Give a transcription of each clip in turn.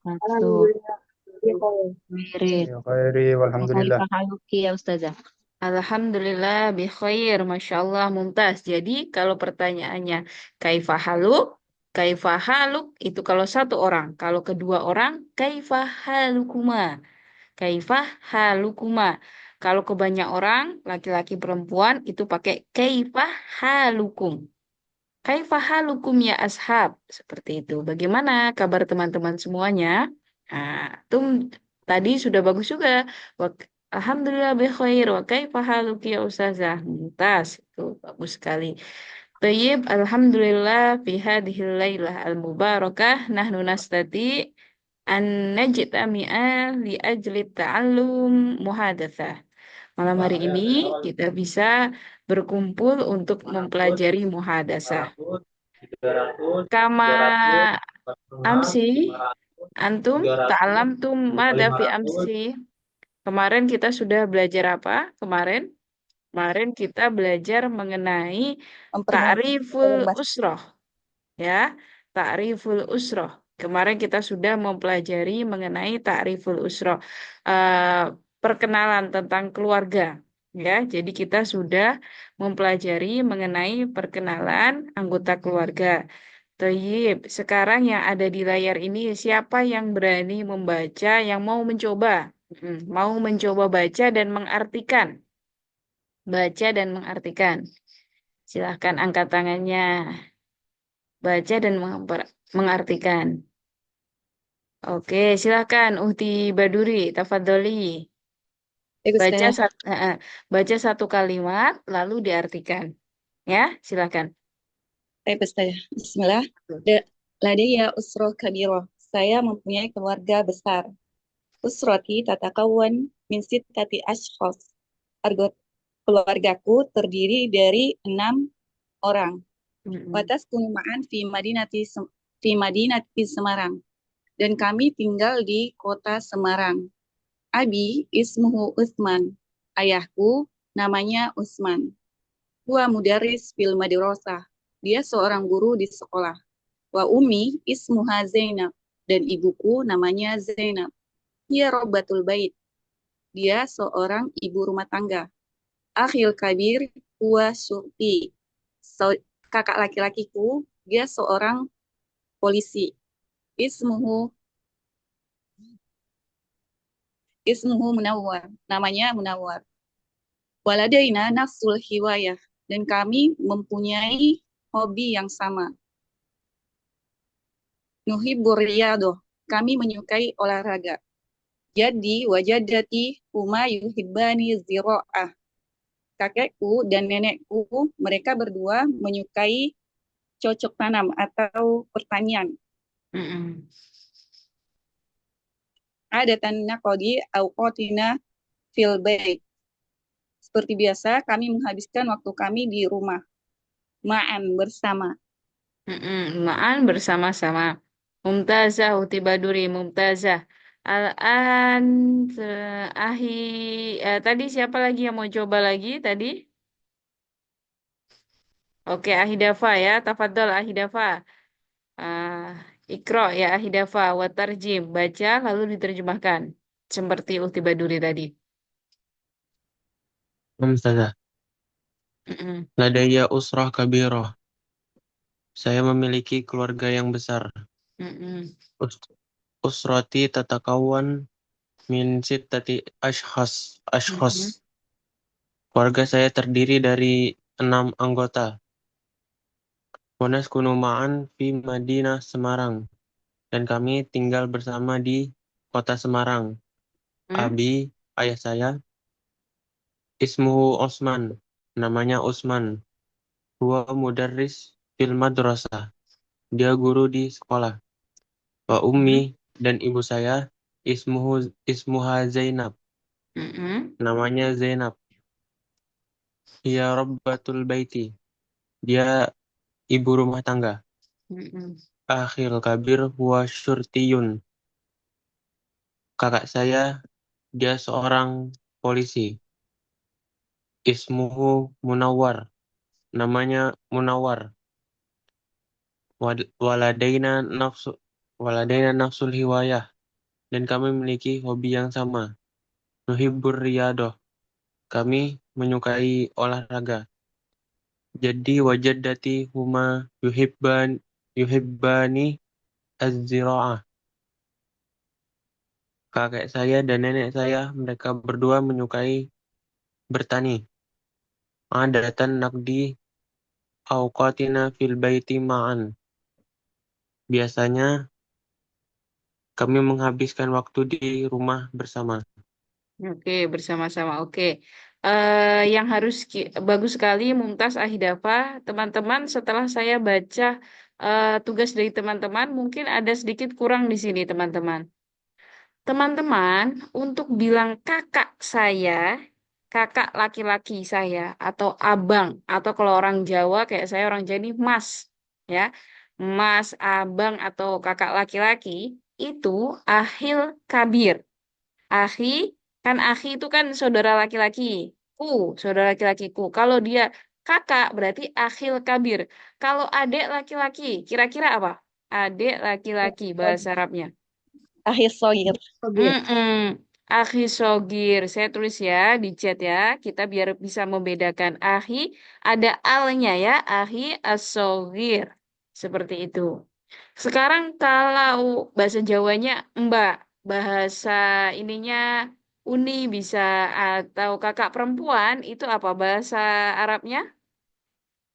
Masuk. Alhamdulillah. Ya, Kak. Wirid. Ya khairi walhamdulillah. Kaifa haluki ya Ustazah? Alhamdulillah bi khair, Masya Allah, mumtaz. Jadi kalau pertanyaannya kaifa haluk, kaifa haluk itu kalau satu orang. Kalau kedua orang, kaifa halukuma. Kaifa halukuma. Kalau ke banyak orang, laki-laki perempuan, itu pakai kaifa halukum. Kaifa halukum ya ashab. Seperti itu. Bagaimana kabar teman-teman semuanya? Nah, itu tadi sudah bagus juga. Wa- Alhamdulillah bi khair. Wa kaifa haluki ya ustazah? Mumtaz. Itu bagus sekali. Tayyib, alhamdulillah fi hadhil lailah al-mubarakah nahnu nastati an najtami'a li ajli ta'allum muhadatsah. Malam hari ini kita bisa berkumpul untuk mempelajari muhadasah. Kama amsi, antum, ta'alamtum madza fi amsi. Kemarin kita sudah belajar apa? Kemarin, kemarin kita belajar mengenai ta'riful Mempermudah. usroh, ya. Ta'riful usroh. Kemarin kita sudah mempelajari mengenai ta'riful usroh. Eh, perkenalan tentang keluarga. Ya, jadi kita sudah mempelajari mengenai perkenalan anggota keluarga. Toyib, sekarang yang ada di layar ini siapa yang berani membaca, yang mau mencoba? Mau mencoba baca dan mengartikan. Baca dan mengartikan. Silahkan angkat tangannya. Baca dan mengartikan. Oke, silahkan Uhti Baduri, tafadholi. Baik, Baca Ustazah. satu, baca satu kalimat lalu diartikan. Ya, silakan. Baik, Ustazah. Bismillah. Ladaya usroh kabiro. Saya mempunyai keluarga besar. Usroti tatakawan min sittati ashkhos. Argot keluargaku terdiri dari 6 orang. Mm-mm. Watas kunumaan fi madinati Semarang. Dan kami tinggal di kota Semarang. Abi ismuhu Utsman. Ayahku namanya Usman. Huwa mudaris bil madrasah. Dia seorang guru di sekolah. Wa ummi ismuha Zainab. Dan ibuku namanya Zainab. Dia robbatul bait. Dia seorang ibu rumah tangga. Akhil kabir huwa syurti. Kakak laki-lakiku, dia seorang polisi. Ismuhu ismuhu Munawwar. Namanya Munawwar. Waladaina nafsul hiwayah. Dan kami mempunyai hobi yang sama. Nuhibbur riyadoh. Kami menyukai olahraga. Jadi wajadati huma yuhibbani zira'ah. Kakekku dan nenekku, mereka berdua menyukai cocok tanam atau pertanian. Mm-mm. Adatan naqodi auqatina fil bait. Seperti biasa, kami menghabiskan waktu kami di rumah. Ma'an bersama. Mm-mm. Ma'an bersama-sama. Mumtazah, Uti Baduri, Mumtazah. Al-an ahi tadi siapa lagi yang mau coba lagi tadi? Oke, Ahidafa ya. Tafadhol Ahidafa. Ah, Ikro ya Ahidafa watarjim. Baca lalu diterjemahkan. Seperti Uti Baduri tadi. Ustazah. Mm-mm. Ladaya usrah kabirah. Saya memiliki keluarga yang besar. Mm-mm. Us- Usrati tatakawan min sittati ashkhas. Mm-mm. Keluarga saya terdiri dari 6 anggota. Wanas ma'an fi Madinah Semarang. Dan kami tinggal bersama di kota Semarang. Mm-mm. Abi, ayah saya, ismuhu Osman. Namanya Usman. Huwa mudarris fil madrasah. Dia guru di sekolah. Wa ummi Mm-mm. dan ibu saya ismuha Zainab. Mm-mm. Namanya Zainab. Ia rabbatul baiti. Dia ibu rumah tangga. Mm-mm. Akhil kabir huwa syurtiyun. Kakak saya, dia seorang polisi. Ismuhu Munawwar. Namanya Munawwar. Waladaina nafsu waladaina nafsul hiwayah. dan kami memiliki hobi yang sama. Nuhibbur riyadoh. Kami menyukai olahraga. Jadi wajaddati huma yuhibbani az-zira'ah. Kakek saya dan nenek saya, mereka berdua menyukai bertani. Adatan naqdi awqatina fil baiti ma'an. Biasanya kami menghabiskan waktu di rumah bersama. Oke, bersama-sama. Oke. Yang harus bagus sekali Mumtaz Ahidafa, teman-teman. Setelah saya baca tugas dari teman-teman, mungkin ada sedikit kurang di sini, teman-teman. Teman-teman, untuk bilang kakak laki-laki saya, atau abang, atau kalau orang Jawa kayak saya orang Jawa ini mas, ya, mas, abang, atau kakak laki-laki itu ahil kabir. Ahi, kan ahi itu kan saudara laki-laki. Saudara laki-lakiku. Kalau dia kakak berarti akhil kabir. Kalau adik laki-laki, kira-kira apa? Adik laki-laki bahasa Arabnya. Akhir sohir. Mm-mm. Akhi sogir. Saya tulis ya di chat ya. Kita biar bisa membedakan. Ahi ada alnya ya. Ahi as-sogir. Seperti itu. Sekarang kalau bahasa Jawanya Mbak, bahasa ininya Uni bisa atau kakak perempuan itu apa bahasa Arabnya?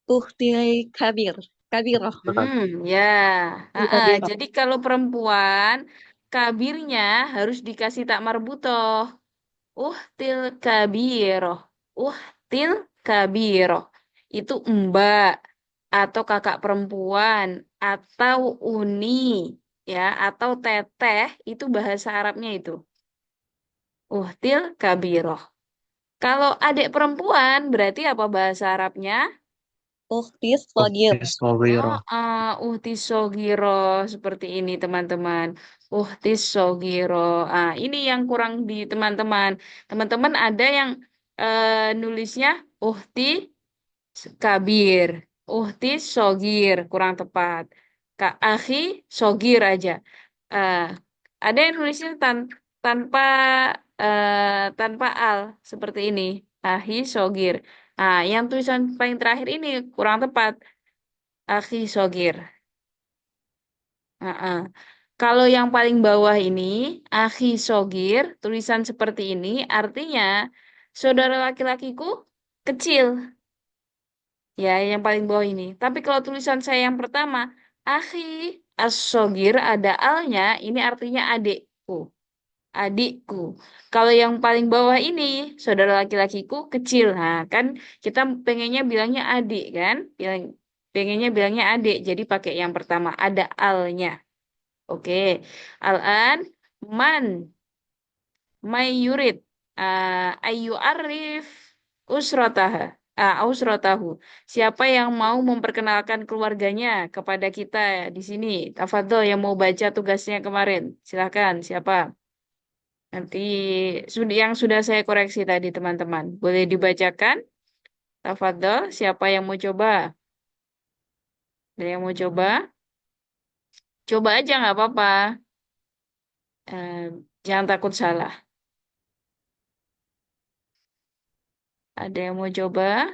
Uhti kabir. Kabiroh. Ya. Kabiroh. Jadi kalau perempuan kabirnya harus dikasih tak marbutoh. Uhtil kabiroh. Uhtil kabiroh. Itu mbak atau kakak perempuan atau uni ya atau teteh itu bahasa Arabnya itu. Uhtil kabiroh. Kalau adik perempuan berarti apa bahasa Arabnya? Uhti sogir. Sawiro. Uhti sogiro seperti ini teman-teman. Uhti sogiro. Ini yang kurang di teman-teman. Teman-teman ada yang nulisnya uhti kabir. Uhti sogir kurang tepat. Kak Akhi sogir aja. Eh, ada yang nulisnya tanpa tanpa al seperti ini. Ahi sogir. Yang tulisan paling terakhir ini kurang tepat. Akhi sogir. Ah, ah. Kalau yang paling bawah ini, akhi sogir, tulisan seperti ini, artinya saudara laki-lakiku kecil. Ya, yang paling bawah ini. Tapi kalau tulisan saya yang pertama, akhi as-sogir, ada alnya, ini artinya adikku. Adikku. Kalau yang paling bawah ini, saudara laki-lakiku kecil. Nah, kan kita pengennya bilangnya adik, kan? Pengennya bilangnya adik, jadi pakai yang pertama, ada alnya. Oke, Al-an man may yurid ayu arif usrotaha usrotahu. Siapa yang mau memperkenalkan keluarganya kepada kita di sini? Tafadhol yang mau baca tugasnya kemarin. Silakan, siapa? Nanti yang sudah saya koreksi tadi teman-teman. Boleh dibacakan? Tafadhol, siapa yang mau coba? Ada yang mau coba? Coba aja nggak apa-apa. Eh, jangan takut salah. Ada yang mau coba?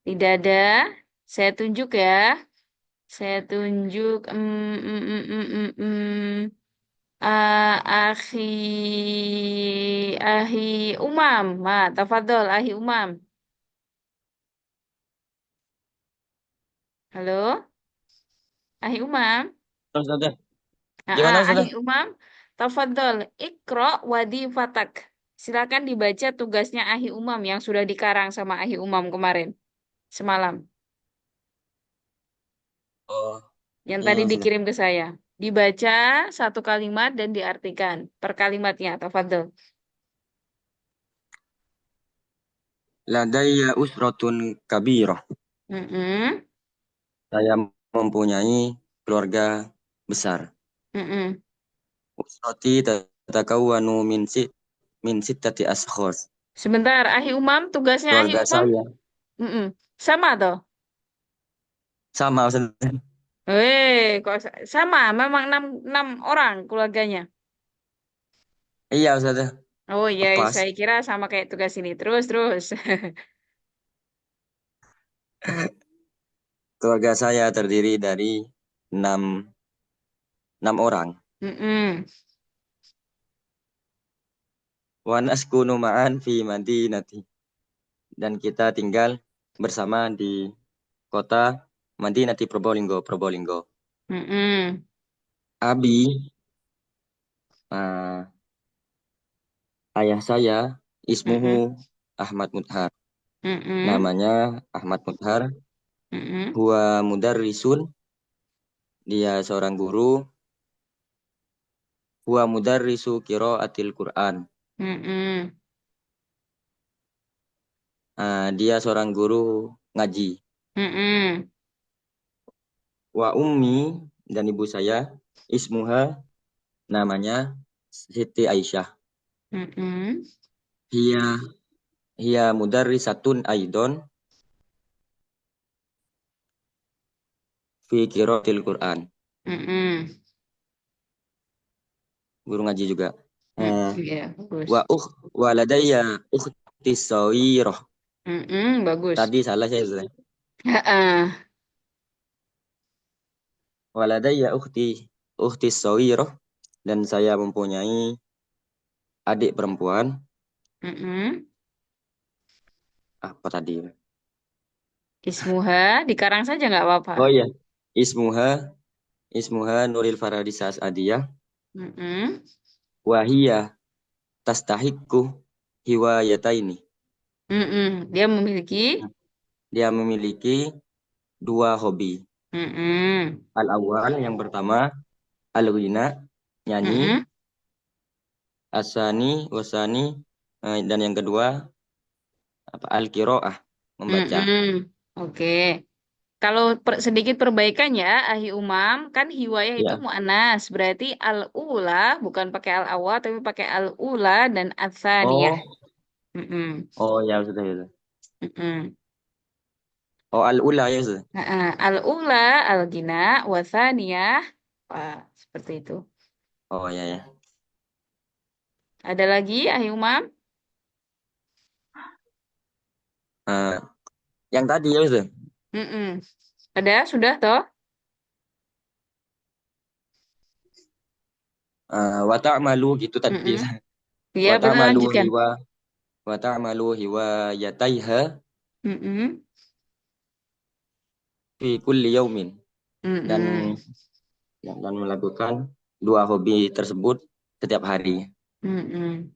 Tidak ada. Saya tunjuk ya. Saya tunjuk. Akhi, Umam. Tafadhol, Ahi Umam. Halo, Ahi Umam. Ustazah, gimana Ahi Ustazah? Umam. Tafadhol, Iqra wadi fatak. Silakan dibaca tugasnya Ahi Umam yang sudah dikarang sama Ahi Umam kemarin, semalam. Oh, Yang tadi iya Ustazah. dikirim ke saya. Dibaca satu kalimat dan diartikan per kalimatnya. Tafadhol. Ladayya usratun kabirah. Mm-mm. Saya mempunyai keluarga besar. Mm-mm. Usrati tatakawwanu min sittati ashkhas. Sebentar, Ahi Umam, tugasnya Ahi Keluarga Umam, saya. mm-mm. Sama toh? Sama Ustaz. Kok sama? Memang enam orang keluarganya. Iya Ustaz. Oh iya, Pas. saya kira sama kayak tugas ini. Terus, terus. Keluarga saya terdiri dari enam, enam orang. Mm-mm. Wa naskunu ma'an fi madinati. Dan kita tinggal bersama di kota Madinati Probolinggo, Probolinggo. Mm-mm. Abi, eh, ayah saya, ismuhu Mm-mm. Ahmad Mudhar. Mm-mm. Namanya Ahmad Mudhar. Mm-mm. Huwa mudarrisun. Dia seorang guru. Huwa mudarrisu qiraatil Quran. Mm-mm. Dia seorang guru ngaji. Mm-mm. Wa ummi dan ibu saya, ismuha namanya Siti Aisyah. Mm-mm. Hiya hiya mudarrisatun aidon fi qiraatil Quran. Mm-mm. Guru ngaji juga. Mm, Eh, iya, bagus. wa ukh waladayya ukhti sawirah. Mm-mm, bagus. Tadi salah saya Ustaz. Ha-ah. Waladayya ukhti sawirah dan saya mempunyai adik perempuan. Mm-mm. Apa tadi? Ismuha, dikarang saja nggak apa-apa. Oh iya, ismuha ismuha Nuril Faradisas Adiyah. Mm-mm. Wahia tastahiku hiwayataini. Mm-mm. Dia memiliki. Dia memiliki dua hobi. Mm-mm. Al-awwal yang pertama al-ghina, nyanyi, Mm-mm. asani wasani, dan yang kedua apa al-qiraah, membaca. Mm-mm. Oke. Kalau sedikit perbaikan ya, Ahi Umam, kan hiwayah itu Ya. mu'anas. Berarti al-ula bukan pakai al-awal, tapi pakai al-ula dan ats-tsaniyah. Oh, Mm-mm. oh ya sudah ya. Mm-mm. Oh al-ula ya sudah. Al-ula, al-gina, wa tsaniyah. Wah, seperti itu. Oh ya ya. Ada lagi, Ahi Umam? Eh, yang tadi ya sudah. Mm-mm. Ada, sudah toh? Wa ta'malu gitu tadi. Mm-mm. Iya, Wa betul, ta'malu lanjutkan. hiwa wa ta'malu hiwayataiha Mm-mm. fi kulli yaumin. Dan Mm-mm. dan melakukan dua hobi tersebut setiap hari. Mm-mm.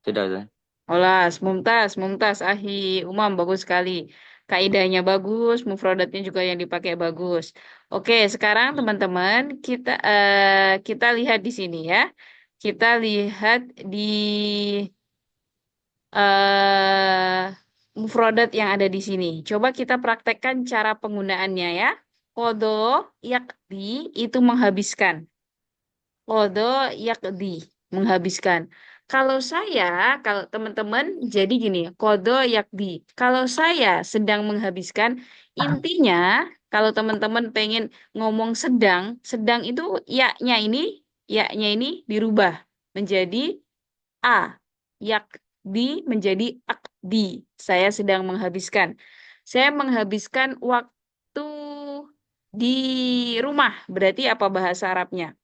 Sudah, sudah. Olas, mumtaz, mumtaz, Ahi Umam, bagus sekali. Kaidahnya bagus, mufradatnya juga yang dipakai bagus. Oke, sekarang teman-teman kita lihat di sini ya. Kita lihat di eh mufradat yang ada di sini. Coba kita praktekkan cara penggunaannya ya. Kodo yakdi itu menghabiskan. Kodo yakdi menghabiskan. Kalau saya, kalau teman-teman, jadi gini, kodo yakdi. Kalau saya sedang menghabiskan, intinya kalau teman-teman pengen ngomong sedang, sedang itu yaknya ini dirubah menjadi a, yakdi menjadi akdi. Saya sedang menghabiskan. Saya menghabiskan waktu di rumah. Berarti apa bahasa Arabnya?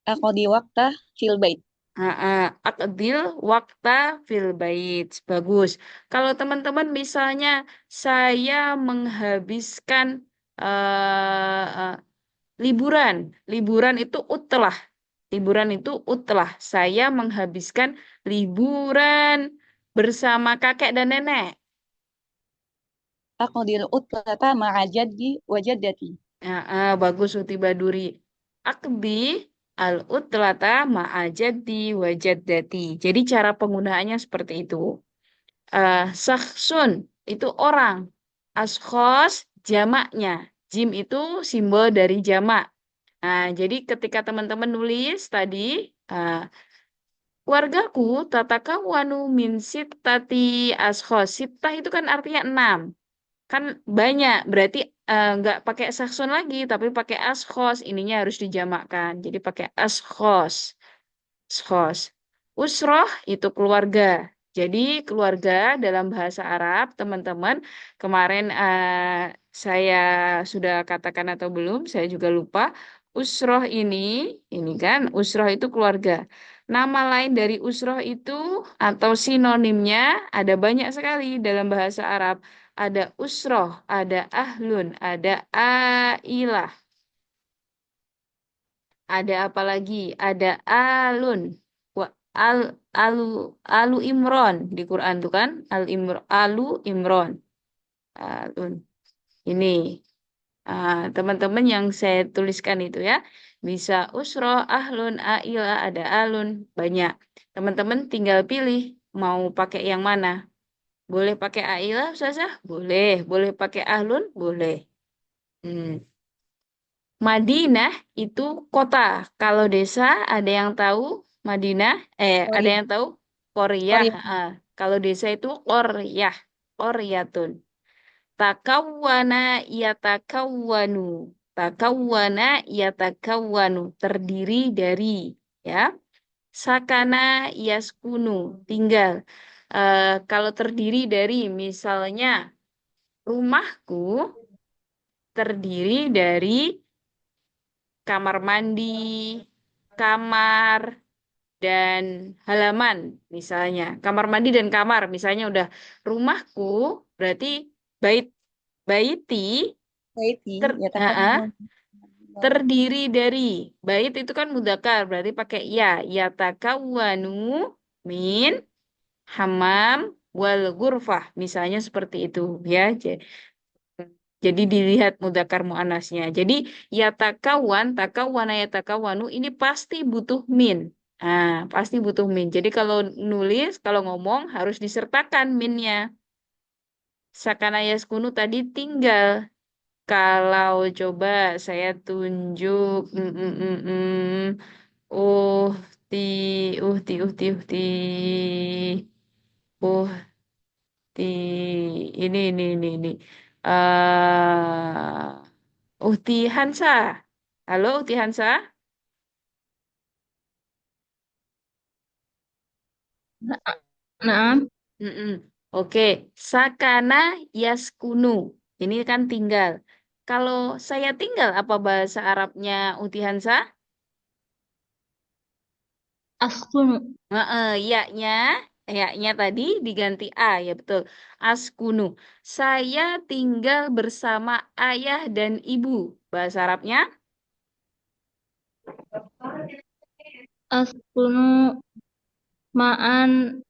Aqdi waqtah fil bait. Akdil wakta fil bait. Bagus. Kalau teman-teman misalnya saya menghabiskan eh, liburan. Liburan itu utlah. Liburan itu utlah. Saya menghabiskan liburan bersama kakek dan nenek. Aqdil utlata ma'a jaddi wa jaddati. Bagus Uti Baduri. Akdi al-utlata ma'ajadi wajaddati. Jadi cara penggunaannya seperti itu. Sakhsun itu orang. Ashkhos jamaknya. Jim itu simbol dari jamak. Nah, jadi ketika teman-teman nulis tadi, uh, keluargaku tatakawwanu min sittati ashkhos. Sittah itu kan artinya 6. Kan banyak, berarti nggak pakai saksun lagi, tapi pakai ashos. Ininya harus dijamakkan. Jadi pakai ashos. Ashos. Usroh itu keluarga. Jadi keluarga dalam bahasa Arab, teman-teman, kemarin saya sudah katakan atau belum, saya juga lupa. Usroh ini kan, usroh itu keluarga. Nama lain dari usroh itu atau sinonimnya ada banyak sekali dalam bahasa Arab. Ada usroh, ada ahlun, ada ailah, ada apa lagi? Ada alun. Wa, al, alu, alu Imron di Quran tuh kan? Alu Imron. Alun. Ini teman-teman yang saya tuliskan itu ya. Bisa usro, ahlun, ailah, ada alun. Banyak. Teman-teman tinggal pilih mau pakai yang mana. Boleh pakai ailah, Ustazah? Boleh. Boleh pakai ahlun? Boleh. Hmm. Madinah itu kota. Kalau desa ada yang tahu Madinah? Ada Korea. yang tahu Koryah. Korea. Kalau desa itu Koryah. Koryatun. Takawwana yatakawwanu. Takawwana yatakawwanu. Terdiri dari ya. Sakana yaskunu. Tinggal. Kalau terdiri dari misalnya rumahku terdiri dari kamar mandi, kamar, dan halaman misalnya. Kamar mandi dan kamar misalnya udah rumahku berarti bait baiti Haiti. ter, Ya, ah, takkan ah, terdiri dari bait itu kan mudzakkar berarti pakai ya yatakawwanu min hammam wal ghurfah misalnya seperti itu ya. Jadi dilihat mudzakkar muannasnya. Jadi ya takawan ya takawanu ini pasti butuh min. Ah, pasti butuh min. Jadi kalau nulis, kalau ngomong harus disertakan minnya. Sakana yaskunu tadi tinggal. Kalau coba saya tunjuk, uhti, uhti. Uhti, ini. Uhti Hansa. Halo, Uhti Hansa. Nah, Mm-mm. Oke, Sakana Yaskunu. Ini kan tinggal. Kalau saya tinggal, apa bahasa Arabnya Uhti Hansa? askunu. Ya-nya tadi diganti A, ya betul. Askunu. Saya tinggal bersama ayah dan ibu. Bahasa Arabnya? Askunu ma'an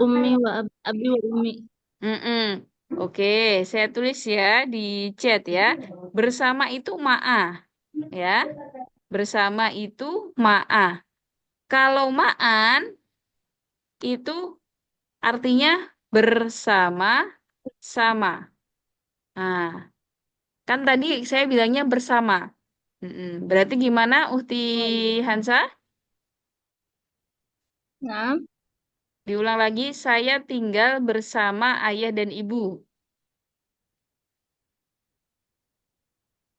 ummi wa abi wa ummi. Mm-mm. Oke, saya tulis ya di chat ya. Bersama itu ma'ah, ya. Bersama itu ma'ah. Kalau ma'an itu artinya bersama sama. Nah, kan tadi saya bilangnya bersama. Mm-mm. Berarti gimana, Uhti Hansa? Nah, Diulang lagi, saya tinggal bersama ayah dan ibu.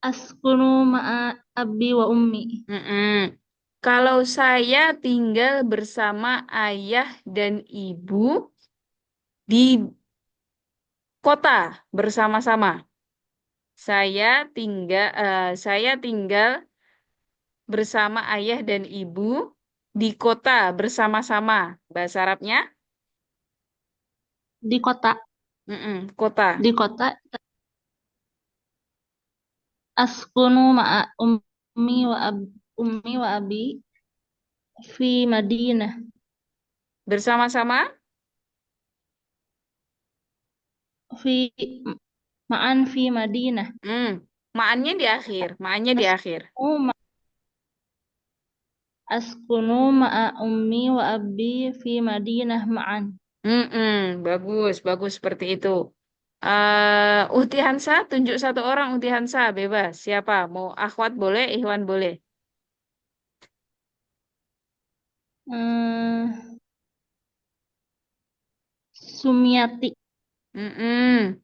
askunu ma'a abi wa ummi. Mm-mm. Kalau saya tinggal bersama ayah dan ibu di kota bersama-sama. Saya tinggal bersama ayah dan ibu di kota bersama-sama. Bahasa Arabnya? Di kota. Kota. Di kota askunu ma'a ummi wa abi fi Madinah. Bersama-sama? Fi ma'an fi Madinah. Hmm. Ma'annya di akhir. Ma'annya di akhir. Askunu ma- askunu ma'a ummi wa abi fi Madinah ma'an. Bagus, bagus seperti itu. Uhti Hansa, tunjuk satu orang Uhti Hansa, bebas. Siapa? Mau akhwat boleh, ikhwan boleh. Hmm, Sumiati. Mm-mm.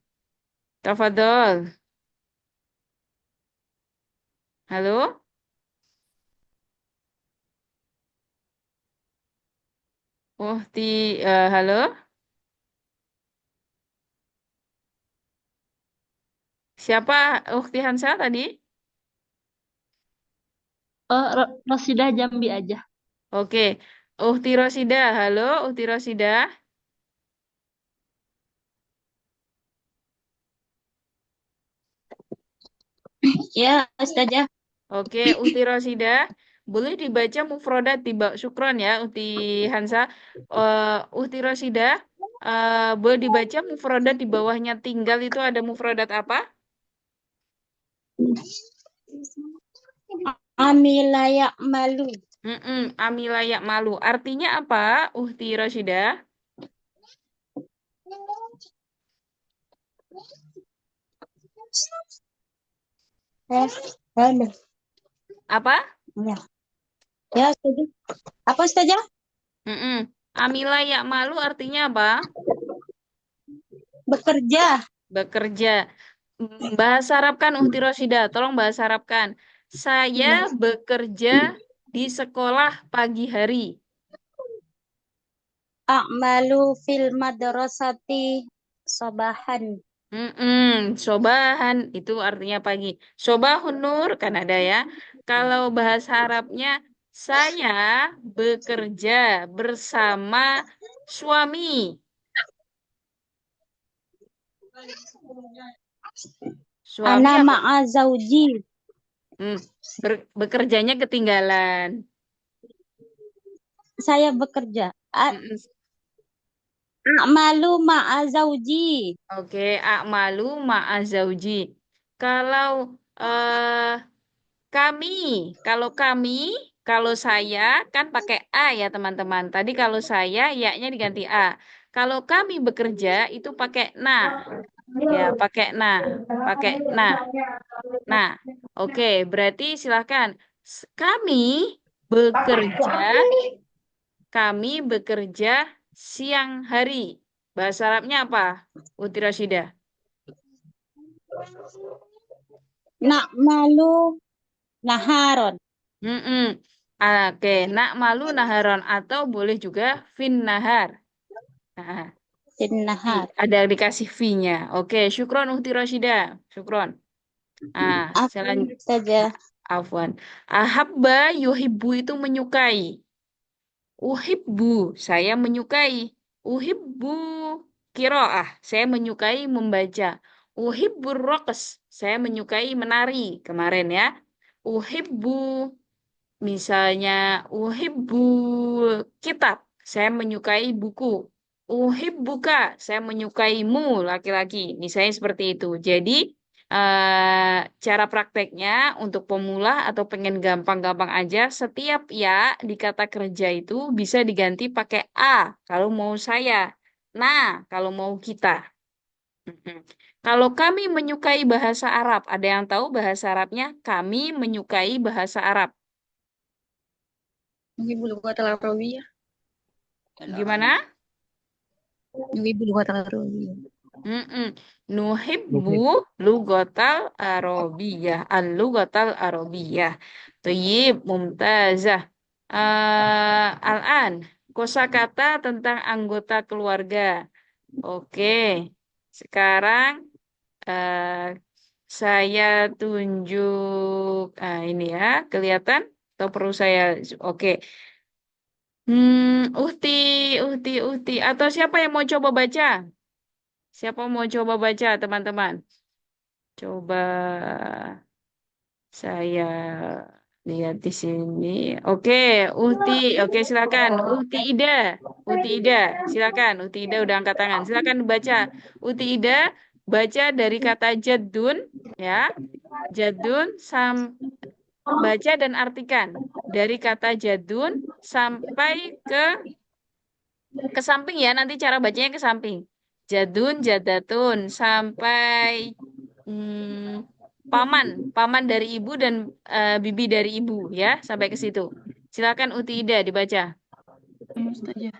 Tafadhol. Halo? Halo? Siapa Ukti Hansa tadi? Rosidah Jambi aja. Oke. Ukti Rosida, halo Ukti Rosida. Ya, Ustazah. Oke, Ukti Rosida. Boleh dibaca mufrodat di bawah Syukron ya, Ukti Hansa. Ukti Rosida, boleh dibaca mufrodat di bawahnya tinggal itu ada mufrodat apa? Amila ya'malu. Amilayak malu. Artinya apa, Ukti Rosida? Halo. Apa? Ya. Ya, Ustazah. Apa, Ustazah? Amilayak malu artinya apa? Bekerja. Bekerja. Bahasa Arabkan Uhti Rosida, tolong bahasa Arabkan. Saya bekerja di sekolah pagi hari. A'malu fil madrasati sabahan. Sobahan itu artinya pagi. Sobahun nur kan ada ya. Kalau bahasa Arabnya saya bekerja bersama suami. Suami Ana apa? ma'a zauji. Bekerjanya ketinggalan. Saya bekerja. Mm-mm. A'malu ma'a zauji. Oke, akmalu ma'azauji. Kalau eh kami, kalau kami, kalau saya kan pakai A ya teman-teman. Tadi kalau saya ya-nya diganti A. Kalau kami bekerja itu pakai na. Ya, pakai na. Pakai na. Nah, oke, berarti silahkan. Bekerja, kami bekerja siang hari. Bahasa Arabnya apa? Uti Rashida. Na'malu naharon. Mm-mm. Oke, nak malu naharon atau boleh juga fin nahar. Nah, Fin nahar. ada dikasih V-nya. Oke, syukron Uhti Roshida. Syukron. Apa Selanjutnya, saja? afwan. Ahabba yuhibbu itu menyukai. Uhibbu, saya menyukai. Uhibbu kiroah, saya menyukai membaca. Uhibbu rokas, saya menyukai menari. Kemarin ya. Uhibbu Misalnya, kitab. Saya menyukai buku. Uhibbuka, saya menyukaimu, laki-laki. Misalnya seperti itu. Jadi, cara prakteknya untuk pemula atau pengen gampang-gampang aja, setiap ya di kata kerja itu bisa diganti pakai A kalau mau saya. Nah, kalau mau kita. Mhm. Kalau kami menyukai bahasa Arab, ada yang tahu bahasa Arabnya? Kami menyukai bahasa Arab. Nuhibu lughatal arabiyyah. Gimana? Nuhibu lughatal arabiyyah. Mm-mm. Nuhibbu lugatal arabiyah. Al-lugatal arabiyah. Tayyib, mumtazah. Al-an, kosakata tentang anggota keluarga. Oke. Sekarang eh, saya tunjuk ini ya, kelihatan atau perlu saya oke. Uhti, Uhti. Atau siapa yang mau coba baca? Siapa mau coba baca, teman-teman? Coba saya lihat di sini. Oke, Uhti. Oke, silakan. Uhti Ida, silakan. Uhti Ida udah angkat tangan. Silakan baca. Uhti Ida, baca dari kata jadun, ya. Jadun, baca dan artikan. Dari kata jadun sampai ke samping ya. Nanti cara bacanya ke samping. Jadun, jadatun, sampai Hmm, paman dari ibu dan bibi dari ibu ya, sampai ke situ. Silakan Uti Ida dibaca. Ustazah.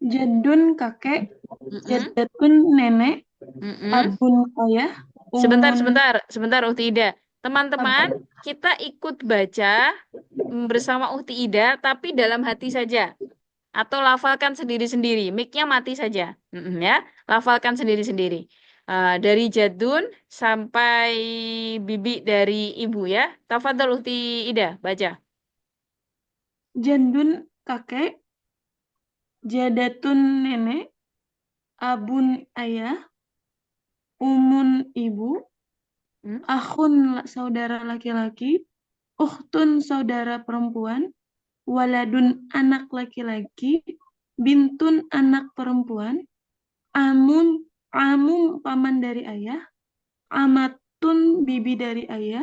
Jadun kakek, Mm-mm, jadatun nenek, mm-mm. abun ayah, Sebentar, umun. sebentar Uti Ida. Teman-teman, kita ikut baca bersama Uhti Ida, tapi dalam hati saja. Atau lafalkan sendiri-sendiri. Mic-nya mati saja. Ya, lafalkan sendiri-sendiri. Dari jadun sampai bibi dari ibu ya. Tafadhol Uhti Ida, baca. Jadun kakek, jadatun nenek, abun ayah, umun ibu, Hmm? akhun saudara laki-laki, ukhtun saudara perempuan, waladun anak laki-laki, bintun anak perempuan, amun amum paman dari ayah, amatun bibi dari ayah,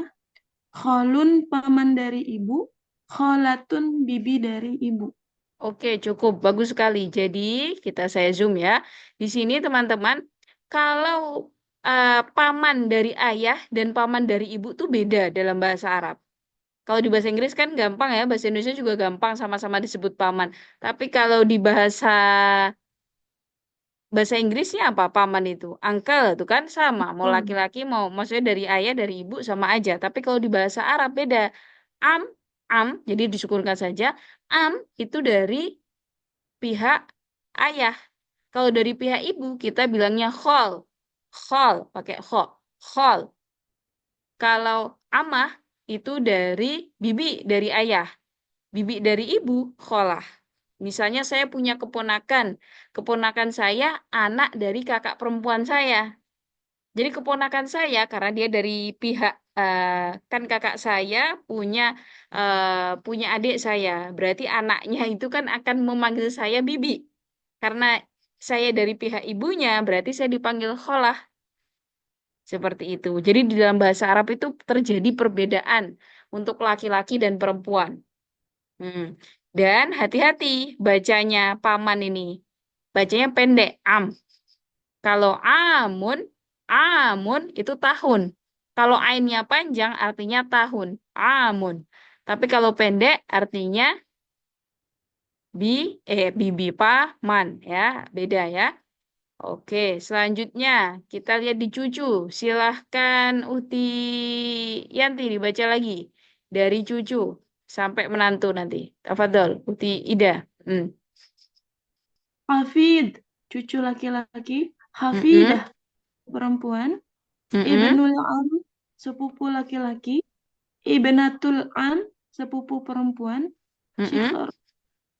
kholun paman dari ibu, kholatun bibi dari ibu. Oke, cukup. Bagus sekali. Jadi, saya zoom ya. Di sini teman-teman, kalau paman dari ayah dan paman dari ibu tuh beda dalam bahasa Arab. Kalau di bahasa Inggris kan gampang ya, bahasa Indonesia juga gampang sama-sama disebut paman. Tapi kalau di bahasa Inggrisnya apa paman itu? Uncle itu kan sama, mau laki-laki mau maksudnya dari ayah dari ibu sama aja. Tapi kalau di bahasa Arab beda. Am, jadi disukunkan saja. Am itu dari pihak ayah. Kalau dari pihak ibu kita bilangnya khol. Khol pakai kho. Khol. Kalau amah itu dari bibi dari ayah. Bibi dari ibu kholah. Misalnya saya punya keponakan. Keponakan saya anak dari kakak perempuan saya. Jadi keponakan saya karena dia dari pihak kan kakak saya punya punya adik saya. Berarti anaknya itu kan akan memanggil saya bibi. Karena saya dari pihak ibunya, berarti saya dipanggil kholah. Seperti itu. Jadi di dalam bahasa Arab itu terjadi perbedaan untuk laki-laki dan perempuan. Hmm. Dan hati-hati bacanya paman ini. Bacanya pendek, am. Kalau amun itu tahun. Kalau ainnya panjang artinya tahun, amun. Tapi kalau pendek artinya bibi paman ya, beda ya. Oke, selanjutnya kita lihat di cucu. Silahkan Uti Yanti dibaca lagi dari cucu sampai menantu nanti. Tafadhol, Uti Ida. Hmm. Hafid, cucu laki-laki, Mm-mm. Hafidah, perempuan, Mm-mm. Ibnul Am, sepupu laki-laki, Ibnatul Am, sepupu perempuan, Mm-mm. Syikhr,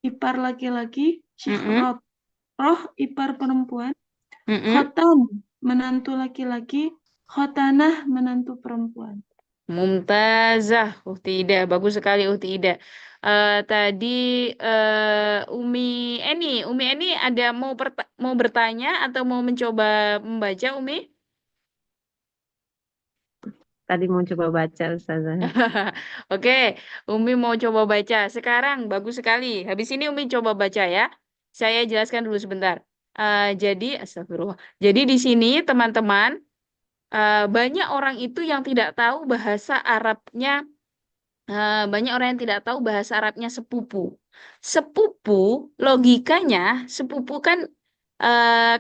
ipar laki-laki, Mm-mm. Syikhrab, roh ipar perempuan, Mm-mm. Khotan, menantu laki-laki, Khotanah, menantu perempuan. Mumtazah, Uhti Ida. Bagus sekali Uhti Ida. Tadi Umi Eni ada mau bertanya atau mau mencoba membaca Umi? Tadi mau coba baca Ustazah. Oke, Umi mau coba baca. Sekarang bagus sekali. Habis ini Umi coba baca ya. Saya jelaskan dulu sebentar. Jadi, astagfirullah. Jadi di sini teman-teman, banyak orang itu yang tidak tahu bahasa Arabnya. Banyak orang yang tidak tahu bahasa Arabnya sepupu. Sepupu, logikanya, sepupu kan,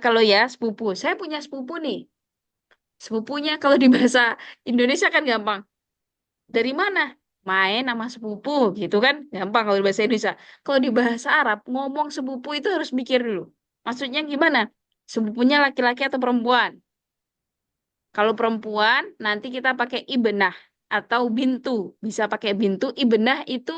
kalau ya sepupu. Saya punya sepupu nih. Sepupunya kalau di bahasa Indonesia kan gampang. Dari mana? Main sama sepupu gitu kan. Gampang kalau di bahasa Indonesia. Kalau di bahasa Arab, ngomong sepupu itu harus mikir dulu. Maksudnya gimana? Sepupunya laki-laki atau perempuan? Kalau perempuan, nanti kita pakai ibnah atau bintu. Bisa pakai bintu. Ibnah itu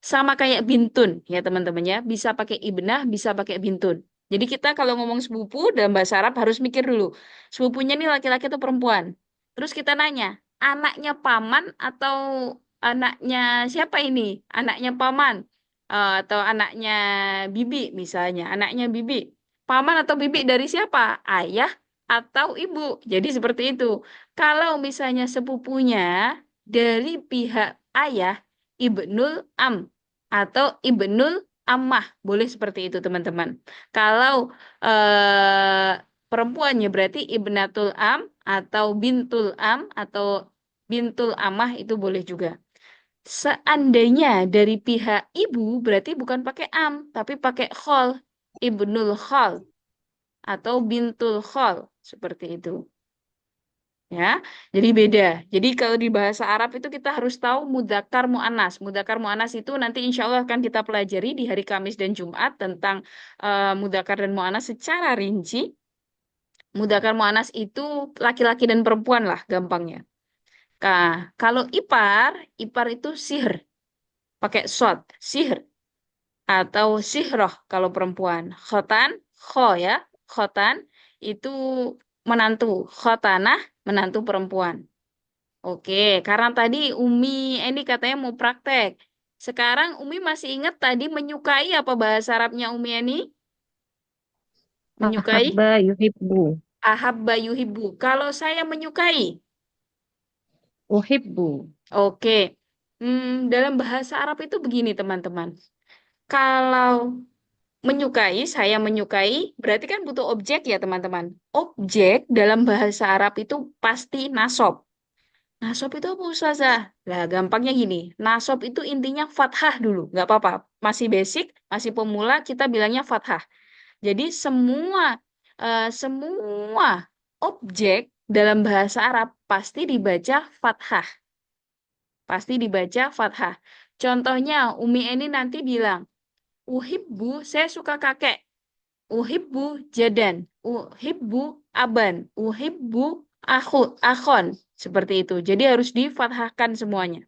sama kayak bintun ya teman-teman ya. Bisa pakai ibnah, bisa pakai bintun. Jadi kita kalau ngomong sepupu dalam bahasa Arab harus mikir dulu. Sepupunya ini laki-laki atau perempuan. Terus kita nanya, anaknya paman atau anaknya siapa ini? Anaknya paman atau anaknya bibi misalnya. Anaknya bibi. Paman atau bibi dari siapa? Ayah atau ibu. Jadi seperti itu. Kalau misalnya sepupunya dari pihak ayah, ibnul am atau ibnul ammah, boleh seperti itu teman-teman. Kalau perempuannya berarti ibnatul am atau bintul am atau bintul amah itu boleh juga. Seandainya dari pihak ibu berarti bukan pakai am, tapi pakai khol, ibnul khol atau bintul khol seperti itu. Ya, jadi beda. Jadi kalau di bahasa Arab itu kita harus tahu mudzakkar muannas. Mudzakkar muannas itu nanti insya Allah akan kita pelajari di hari Kamis dan Jumat tentang mudzakkar dan muannas secara rinci. Mudzakkar muannas itu laki-laki dan perempuan lah gampangnya. Nah, kalau ipar, ipar itu sihr, pakai shot, sihr atau sihroh kalau perempuan. Khotan, kho ya, khotan itu menantu, khotanah menantu perempuan. Oke, karena tadi Umi ini katanya mau praktek. Sekarang Umi masih ingat tadi menyukai apa bahasa Arabnya Umi ini? Menyukai? Ahabba yuhibbu. Ahabba yuhibbu. Kalau saya menyukai. Uhibbu. Oke. Dalam bahasa Arab itu begini teman-teman. Kalau menyukai, saya menyukai, berarti kan butuh objek ya teman-teman. Objek dalam bahasa Arab itu pasti nasob. Nasab itu apa Ustazah? Lah gampangnya gini, nasab itu intinya fathah dulu, nggak apa-apa. Masih basic, masih pemula, kita bilangnya fathah. Jadi semua objek dalam bahasa Arab pasti dibaca fathah, pasti dibaca fathah. Contohnya Umi Eni nanti bilang, uhibbu, saya suka kakek. Uhibbu jadan, uhibbu aban, uhibbu akhon. Seperti itu. Jadi harus difathahkan semuanya.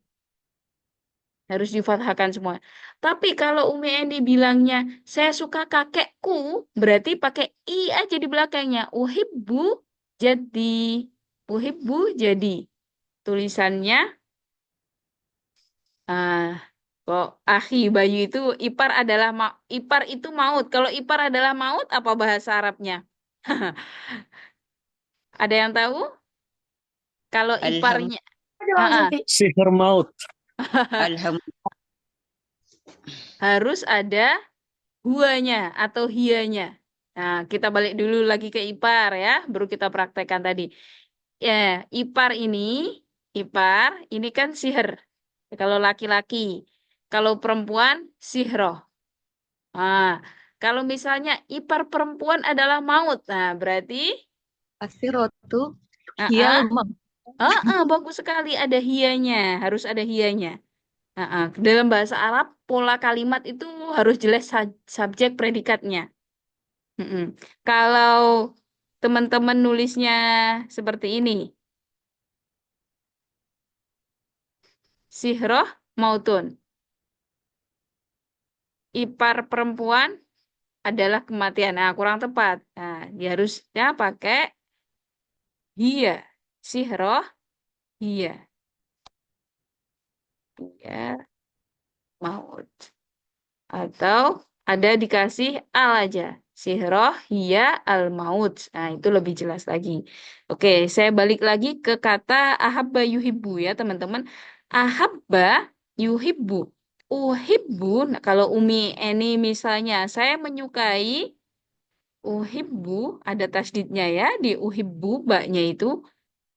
Harus difathahkan semua. Tapi kalau Umi Eni bilangnya, saya suka kakekku, berarti pakai i aja di belakangnya. Uhibbu jadi. Uhibbu jadi. Tulisannya, ah, kok akhi Bayu itu ipar itu maut. Kalau ipar adalah maut, apa bahasa Arabnya? Ada yang tahu? Kalau Alham. iparnya, ah, ah, Sihir maut. Alham. harus ada huanya atau hianya. Nah, kita balik dulu lagi ke ipar ya, baru kita praktekkan tadi. Ya, ipar ini kan sihir. Kalau laki-laki, kalau perempuan sihroh. Nah, kalau misalnya ipar perempuan adalah maut, nah berarti, Asirotu ah, hiyal ah, maut. bagus sekali ada hianya, harus ada hianya. Dalam bahasa Arab, pola kalimat itu harus jelas subjek predikatnya. Mm-mm. Kalau teman-teman nulisnya seperti ini, sihroh mautun. Ipar perempuan adalah kematian. Nah, kurang tepat. Nah, dia harusnya pakai hia. Sihroh, hia. Hia, maut. Atau ada dikasih al aja. Sihroh, hia, al maut. Nah, itu lebih jelas lagi. Oke, saya balik lagi ke kata ahabba yuhibbu ya, teman-teman. Ahabba yuhibbu. Uhibbu, nah, kalau Umi Eni misalnya, saya menyukai uhibbu, ada tasdidnya ya, di uhibbu, baknya itu,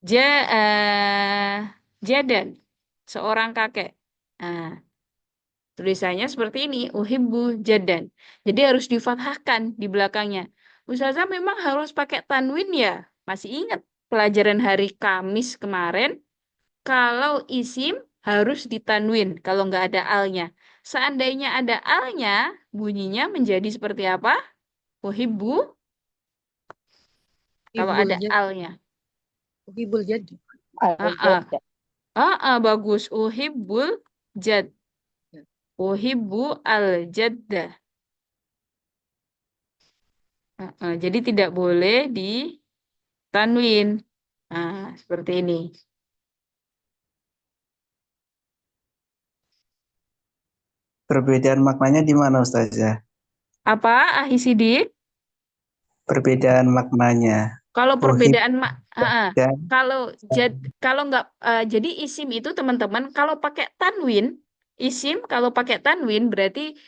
ja, eh, jadan, seorang kakek. Nah, tulisannya seperti ini, uhibbu jadan. Jadi harus difathahkan di belakangnya. Ustazah memang harus pakai tanwin ya. Masih ingat pelajaran hari Kamis kemarin, kalau isim harus ditanwin kalau nggak ada alnya. Seandainya ada alnya, bunyinya menjadi seperti apa? Uhibbu, kalau Hibul ada jad. alnya. Hibul jad. Bagus. Uhibbul jad. Uhibbu al jaddah. Jadi tidak boleh ditanwin. Nah, seperti ini. Perbedaan maknanya di mana Ustazah? Apa, Ahi Sidik? Perbedaan maknanya. Kalau Uhib perbedaan dan kalau nggak jadi isim itu teman-teman kalau pakai tanwin isim kalau pakai tanwin berarti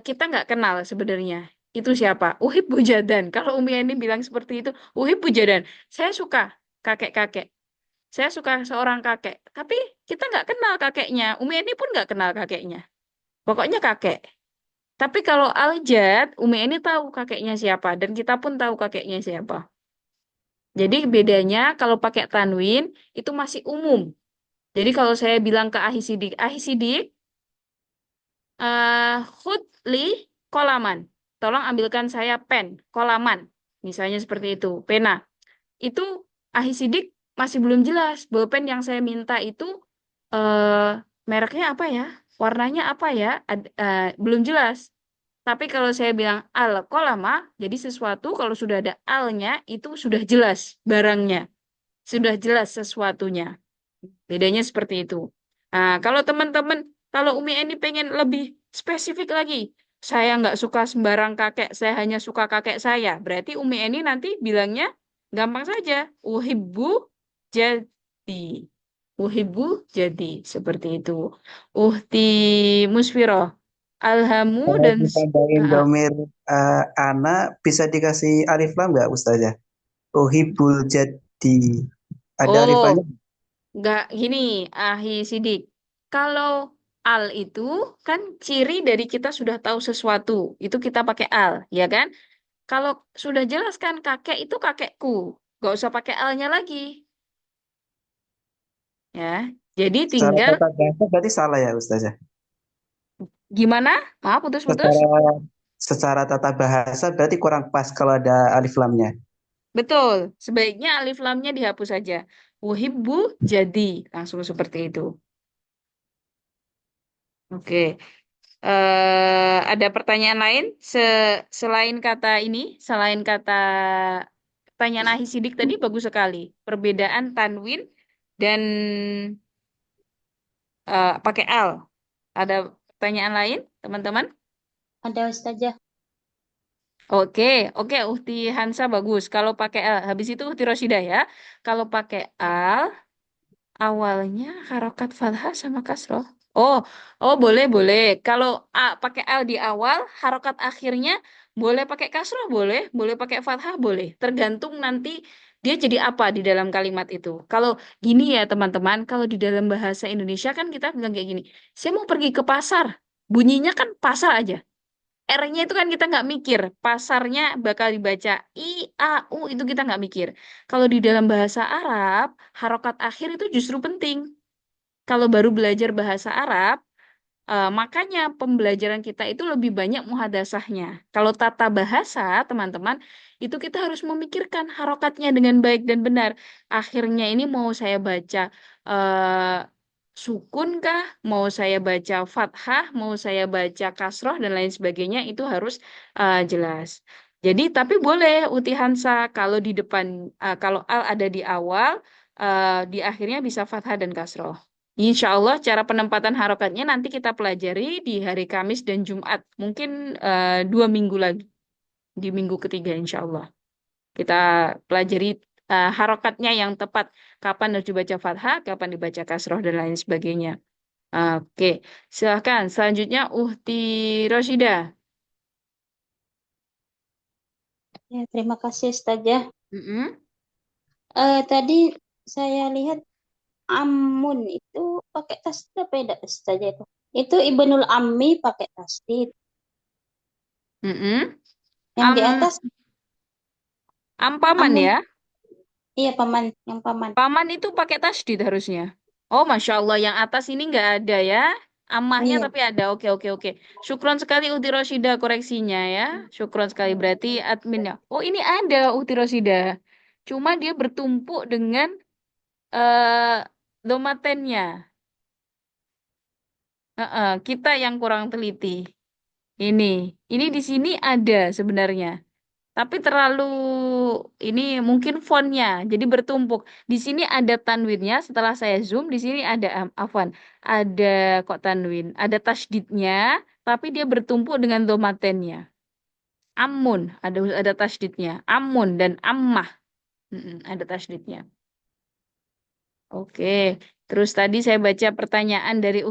kita nggak kenal sebenarnya itu siapa. Uhib bujadan. Kalau Umi ini bilang seperti itu, uhib bujadan. Saya suka kakek-kakek. Saya suka seorang kakek. Tapi kita nggak kenal kakeknya. Umi ini pun nggak kenal kakeknya. Pokoknya kakek. Tapi kalau Aljad, Umi ini tahu kakeknya siapa dan kita pun tahu kakeknya siapa. Jadi bedanya kalau pakai tanwin itu masih umum. Jadi kalau saya bilang ke Ahi Sidik, khudli kolaman. Tolong ambilkan saya pen, kolaman. Misalnya seperti itu, pena. Itu Ahi Sidik masih belum jelas. Bolpen yang saya minta itu mereknya apa ya? Warnanya apa ya? Belum jelas. Tapi kalau saya bilang al kolama, jadi sesuatu kalau sudah ada alnya itu sudah jelas barangnya, sudah jelas sesuatunya. Bedanya seperti itu. Nah, kalau teman-teman, kalau Umi ini pengen lebih spesifik lagi, saya nggak suka sembarang kakek, saya hanya suka kakek saya. Berarti Umi ini nanti bilangnya gampang saja. Uhibbu jadi. Uhibbu jadi. Seperti itu. Uhti musfiroh. Alhamu Kalau dan... ditambahin Ah, ah. domir ana bisa dikasih alif lam nggak Ustazah? Uhibul jadi. Ada alifannya? Oh, nggak gini, Ahi Sidik. Kalau al itu kan ciri dari kita sudah tahu sesuatu. Itu kita pakai al, ya kan? Kalau sudah jelas kan kakek itu kakekku. Nggak usah pakai alnya lagi. Ya, jadi Secara tinggal tata bahasa berarti salah ya Ustazah? gimana? Maaf, putus-putus. Secara secara tata bahasa berarti kurang pas kalau ada alif lamnya. Betul. Sebaiknya alif lamnya dihapus saja. Uhibbu jadi. Langsung seperti itu. Oke. Ada pertanyaan lain selain kata ini, selain kata pertanyaan Ahi Sidik tadi bagus sekali. Perbedaan tanwin dan pakai al. Ada pertanyaan lain, teman-teman? Ada Ustazah. Oke, oke, Uhti Hansa bagus. Kalau pakai al, habis itu Uhti Rosida ya. Kalau pakai al, awalnya harokat fathah sama kasroh. Oh, oh boleh boleh. Kalau a pakai al di awal, harokat akhirnya boleh pakai kasroh boleh, boleh pakai fathah boleh. Tergantung nanti dia jadi apa di dalam kalimat itu. Kalau gini ya teman-teman, kalau di dalam bahasa Indonesia kan kita bilang kayak gini. Saya mau pergi ke pasar. Bunyinya kan pasar aja. R-nya itu kan kita nggak mikir. Pasarnya bakal dibaca I, A, U itu kita nggak mikir. Kalau di dalam bahasa Arab, harokat akhir itu justru penting. Kalau baru belajar bahasa Arab, makanya pembelajaran kita itu lebih banyak muhadasahnya. Kalau tata bahasa, teman-teman, itu kita harus memikirkan harokatnya dengan baik dan benar. Akhirnya ini mau saya baca eh, sukun kah, mau saya baca fathah, mau saya baca kasroh dan lain sebagainya itu harus jelas. Jadi, tapi boleh Uti Hansa kalau di depan, kalau al ada di awal, di akhirnya bisa fathah dan kasroh. Insya Allah cara penempatan harokatnya nanti kita pelajari di hari Kamis dan Jumat. Mungkin 2 minggu lagi. Di minggu ketiga insya Allah. Kita pelajari harokatnya yang tepat. Kapan harus dibaca fathah, kapan dibaca kasroh, dan lain sebagainya. Oke, silahkan. Selanjutnya Uhti Roshida. Ya, terima kasih Ustazah. Mm-mm. Tadi saya lihat Amun itu pakai tasdid apa tidak Ustazah itu? Itu Ibnul Ammi pakai tasdid. Mm-mm. Yang di Am, atas Ampaman Amun. ya. Iya paman, yang paman. Paman itu pakai tasdid harusnya. Oh, Masya Allah, yang atas ini nggak ada ya. Amahnya Iya. tapi ada. Oke, oke, oke. Syukron sekali Uti Roshida koreksinya ya. Syukron sekali berarti adminnya. Oh, ini ada Uti Roshida. Cuma dia bertumpuk dengan eh domatennya. Kita yang kurang teliti. Ini, ini di sini ada sebenarnya. Tapi terlalu ini mungkin fontnya jadi bertumpuk. Di sini ada tanwinnya. Setelah saya zoom di sini ada afwan, ada kok tanwin, ada tasdidnya, tapi dia bertumpuk dengan domatennya. Amun ada tasdidnya. Amun dan ammah ada tasdidnya. Oke. Terus tadi saya baca pertanyaan dari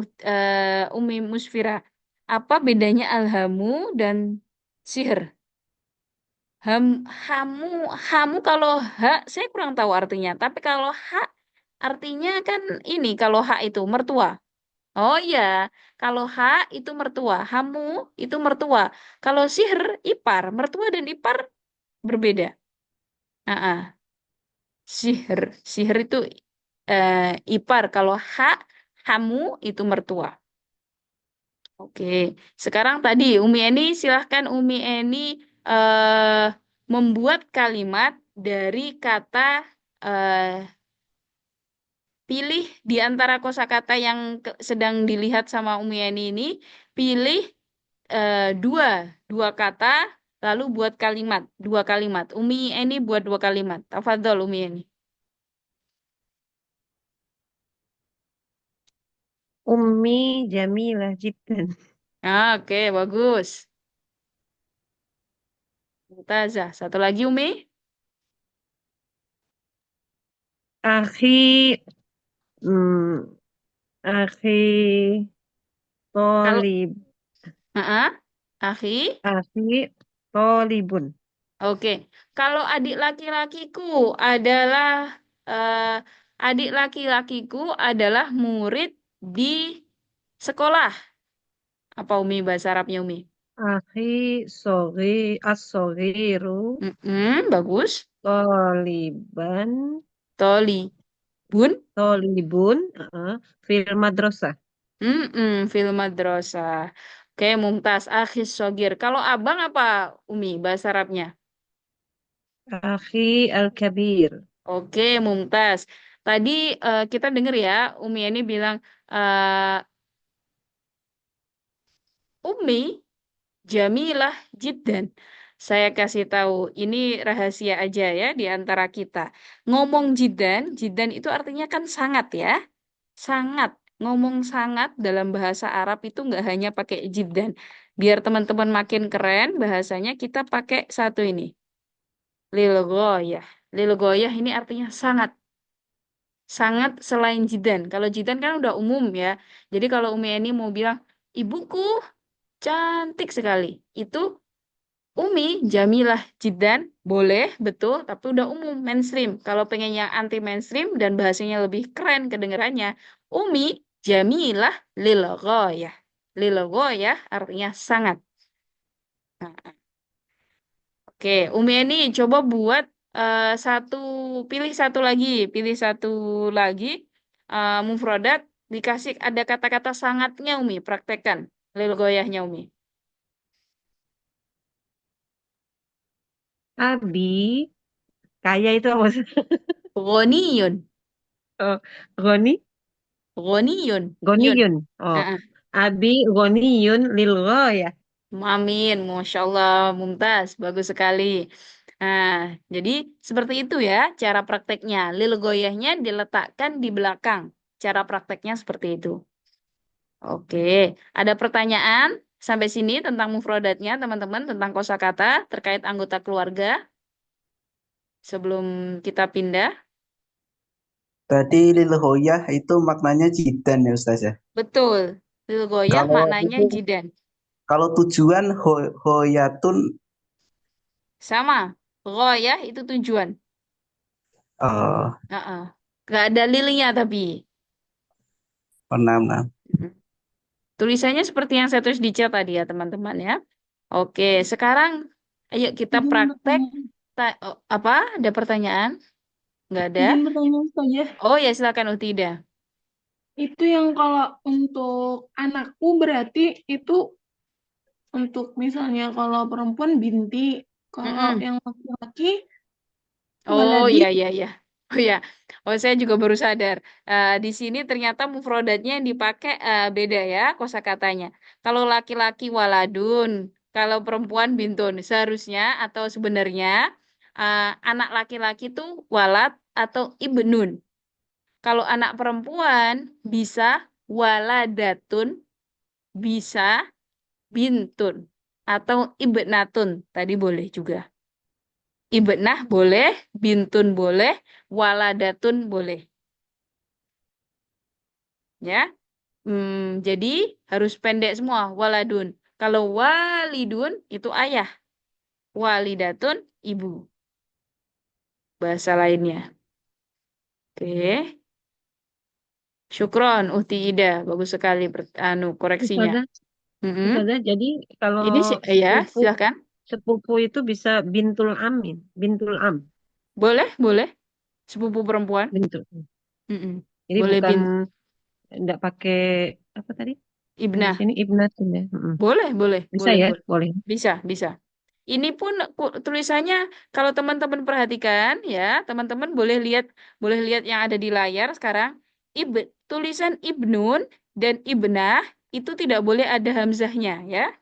Umi Musfira. Apa bedanya alhamu dan sihir? Hamu, hamu kalau hak saya kurang tahu artinya. Tapi kalau hak artinya kan ini kalau hak itu mertua. Oh iya, kalau hak itu mertua, hamu itu mertua. Kalau sihir ipar, mertua dan ipar berbeda. Ah, ah. Sihr. Sihr itu ipar. Kalau hamu itu mertua. Oke. Sekarang tadi Umi Eni, silahkan Umi Eni eh, membuat kalimat dari kata eh, pilih di antara kosakata yang sedang dilihat sama Umi Eni ini, pilih dua, dua kata, lalu buat kalimat, dua kalimat. Umi Eni buat dua kalimat. Tafadhol Umi Eni. Ummi jamilah jiddan. Oke, bagus. Mumtazah. Satu lagi Umi. Akhi, hmm, akhi Kalau, tolib, akhi, akhi tolibun. oke. Kalau adik laki-lakiku adalah eh, adik laki-lakiku adalah murid di sekolah. Apa Umi bahasa Arabnya Umi? Akhi as-soghiru Bagus. toliban, Toli. Bun. tolibun, fil madrasah. Film madrasah. Oke, Mumtaz. Akhis sogir. Kalau abang apa Umi bahasa Arabnya? Akhi al-kabir. Oke, Mumtaz. Tadi kita dengar ya, Umi ini bilang, Umi Jamilah Jiddan. Saya kasih tahu, ini rahasia aja ya di antara kita. Ngomong Jiddan, Jiddan itu artinya kan sangat ya. Sangat. Ngomong sangat dalam bahasa Arab itu nggak hanya pakai Jiddan. Biar teman-teman makin keren, bahasanya kita pakai satu ini. Lil goyah. Lil goyah ini artinya sangat. Sangat selain Jidan. Kalau Jidan kan udah umum ya. Jadi kalau Umi Eni mau bilang, ibuku cantik sekali. Itu Umi Jamilah Jidan boleh, betul, tapi udah umum, mainstream. Kalau pengen yang anti mainstream dan bahasanya lebih keren kedengarannya, Umi Jamilah Lil Ghoyah. Lil Ghoyah artinya sangat. Nah, oke, Umi Eni coba buat satu, pilih satu lagi mufrodat, dikasih ada kata-kata sangatnya Umi, praktekkan lil goyahnya Umi. Abi, kaya itu apa sih? Goniyun, Oh, Goni, goniyun, yun. Goniyun. Oh, Heeh. Abi Goniyun lil ya. Amin, Masya Allah, Mumtaz, bagus sekali. Nah, jadi seperti itu ya cara prakteknya. Lil goyahnya diletakkan di belakang. Cara prakteknya seperti itu. Oke, ada pertanyaan sampai sini tentang mufrodatnya, teman-teman, tentang kosakata terkait anggota keluarga sebelum kita pindah. Tadi lil hoyah itu maknanya jidan ya Ustaz ya. Betul, lil goyah Kalau maknanya itu jidan. kalau tujuan hoyatun Sama, goyah itu tujuan. eh Heeh. Nggak ada lilnya tapi. penam. Mm. Tulisannya seperti yang saya tulis di chat tadi ya, teman-teman ya. Oke, sekarang ayo kita Izin praktek. bertanya, Oh, apa? Ada pertanyaan? Nggak ada? izin bertanya saja. Oh ya, silakan Utida. Itu yang kalau untuk anakku berarti itu untuk misalnya kalau perempuan binti, kalau Mm-mm. yang laki-laki Oh waladi. iya iya iya. Oh ya. Oh saya juga baru sadar. Di sini ternyata mufrodatnya yang dipakai beda ya kosakatanya. Kalau laki-laki waladun, kalau perempuan bintun. Seharusnya atau sebenarnya anak laki-laki itu walad atau ibnun. Kalau anak perempuan bisa waladatun, bisa bintun atau ibnatun. Tadi boleh juga. Ibnah boleh, bintun boleh, waladatun boleh. Ya, jadi harus pendek semua, waladun. Kalau walidun itu ayah, walidatun ibu. Bahasa lainnya. Oke, syukron, Uhti Ida, bagus sekali koreksinya. Ustazah, Mm-mm. Ustazah, jadi kalau Ini sih, ya, sepupu silakan. sepupu itu bisa bintul amin, bintul am. Boleh, boleh. sepupu perempuan. Bentuk. Mm-mm. Jadi Boleh bukan bint enggak pakai apa tadi? Yang di ibnah. sini ibnatun ya. Boleh, boleh, Bisa boleh, ya? boleh. Boleh. Bisa, bisa. Ini pun tulisannya kalau teman-teman perhatikan ya, teman-teman boleh lihat yang ada di layar sekarang. Tulisan ibnun dan ibnah itu tidak boleh ada hamzahnya ya.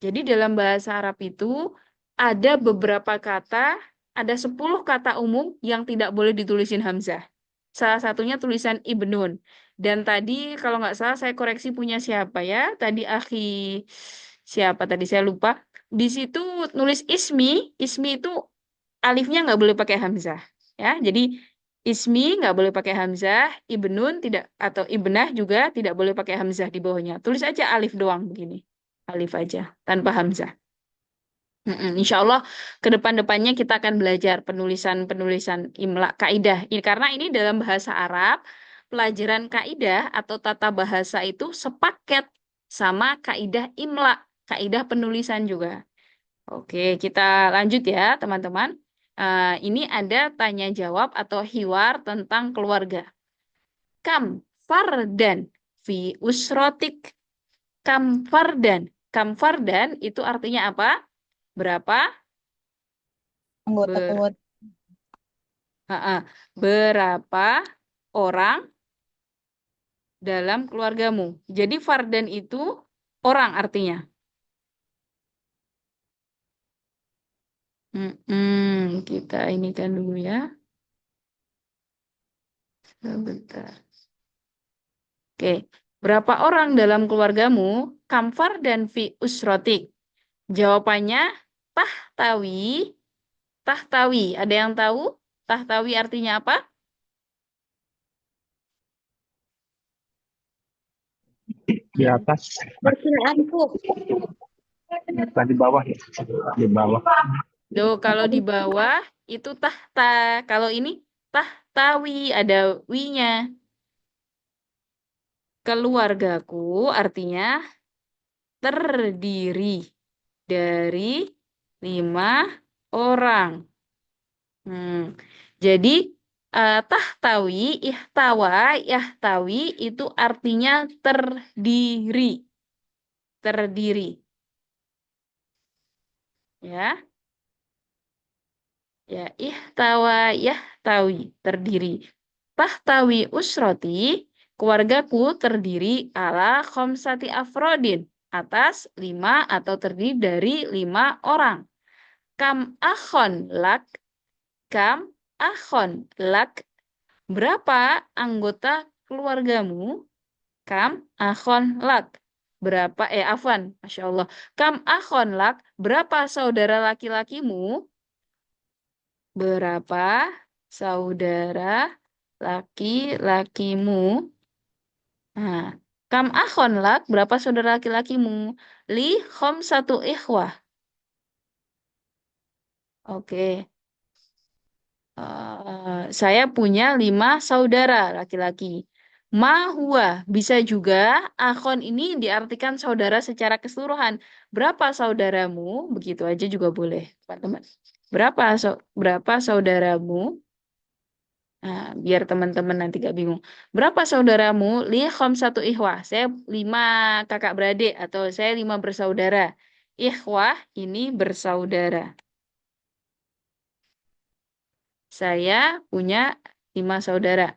Jadi dalam bahasa Arab itu ada beberapa kata, ada 10 kata umum yang tidak boleh ditulisin hamzah. Salah satunya tulisan ibnun. Dan tadi kalau nggak salah saya koreksi punya siapa ya? Tadi akhi siapa tadi saya lupa. Di situ nulis ismi, ismi itu alifnya nggak boleh pakai hamzah. Ya, jadi ismi nggak boleh pakai hamzah, ibnun tidak atau ibnah juga tidak boleh pakai hamzah di bawahnya. Tulis aja alif doang begini. Alif aja tanpa hamzah. Insya Allah ke depan-depannya kita akan belajar penulisan-penulisan imla kaidah. Ini karena ini dalam bahasa Arab, pelajaran kaidah atau tata bahasa itu sepaket sama kaidah imla, kaidah penulisan juga. Oke, kita lanjut ya, teman-teman. Ini ada tanya jawab atau hiwar tentang keluarga. Kam fardan fi usrotik. Kam fardan. Kam fardan itu artinya apa? Berapa? Anggota Ber, keluarga. berapa orang dalam keluargamu. Jadi fardan itu orang artinya. Kita ini kan dulu ya. Sebentar. Oke. Berapa orang dalam keluargamu? Kamfar dan fi usrotik. Jawabannya tahtawi. Tahtawi. Ada yang tahu? Tahtawi artinya apa? Di atas, Berkelangkung. di bawah ya, di bawah. Loh, kalau di bawah itu tahta. Kalau ini tahtawi, ada wi-nya. Keluargaku artinya terdiri dari 5 orang. Hmm. Jadi tahtawi, ihtawa, yahtawi itu artinya terdiri. Terdiri. Ya. Ya, ihtawa, yahtawi, terdiri. Tahtawi usroti, keluargaku terdiri ala khomsati afrodin, atas 5 atau terdiri dari 5 orang. Kam akhon lak, kam akhon lak, berapa anggota keluargamu? Kam akhon lak, berapa, afwan, Masya Allah. Kam akhon lak, berapa saudara laki-lakimu? Berapa saudara laki-lakimu? Nah, kam akhon lak, berapa saudara laki-lakimu? Li satu ikhwah. Oke. Saya punya 5 saudara laki-laki. Ma huwa, bisa juga akhon ini diartikan saudara secara keseluruhan. Berapa saudaramu? Begitu aja juga boleh, teman-teman. Berapa saudaramu? Nah, biar teman-teman nanti gak bingung. Berapa saudaramu? Li satu ikhwah. Saya 5 kakak beradik atau saya 5 bersaudara. Ikhwah ini bersaudara. Saya punya 5 saudara.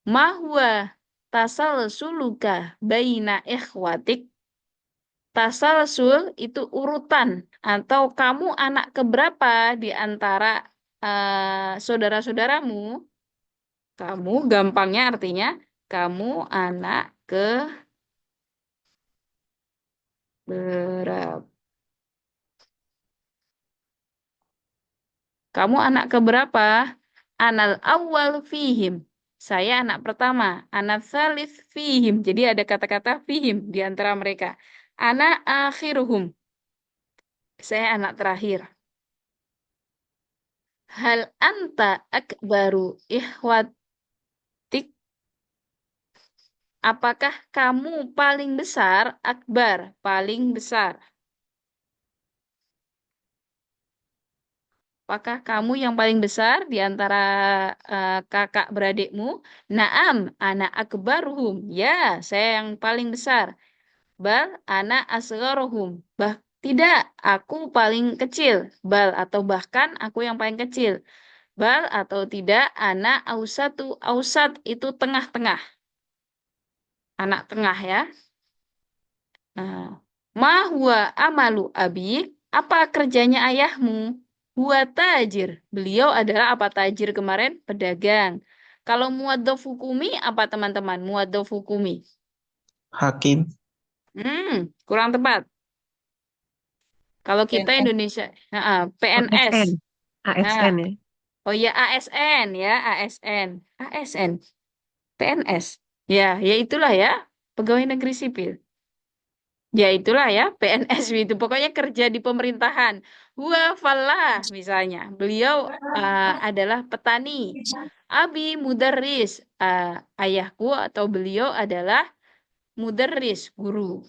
Mahwa tasal suluka baina ikhwatik. Tasalsul itu urutan atau kamu anak keberapa di antara saudara-saudaramu. Kamu gampangnya artinya kamu anak ke berapa? Kamu anak keberapa? Anal awal fihim. Saya anak pertama. Anak salis fihim. Jadi ada kata-kata fihim di antara mereka. Anak akhiruhum. Saya anak terakhir. Hal anta akbaru ikhwatik. Apakah kamu paling besar? Akbar, paling besar. Apakah kamu yang paling besar di antara kakak beradikmu? Naam, anak akbaruhum. Ya, saya yang paling besar. Bal, anak asgharuhum. Tidak, aku paling kecil. Bal atau bahkan aku yang paling kecil. Bal atau tidak, anak ausatu. Ausat itu tengah-tengah. Anak tengah ya. Nah, ma huwa amalu abi, apa kerjanya ayahmu? Huwa tajir. Beliau adalah apa tajir kemarin? Pedagang. Kalau muadzaf hukumi apa teman-teman? Muadzaf hukumi. Hakim. Kurang tepat. Kalau kita PNS. Indonesia, PNS. ASN. Nah, ASN ya. oh ya ASN ya, ASN. ASN. PNS. Ya, ya itulah ya, pegawai negeri sipil. Ya itulah ya, PNS itu. Pokoknya kerja di pemerintahan. Falah misalnya. Beliau adalah petani. Abi mudarris. Ayahku atau beliau adalah mudarris, guru.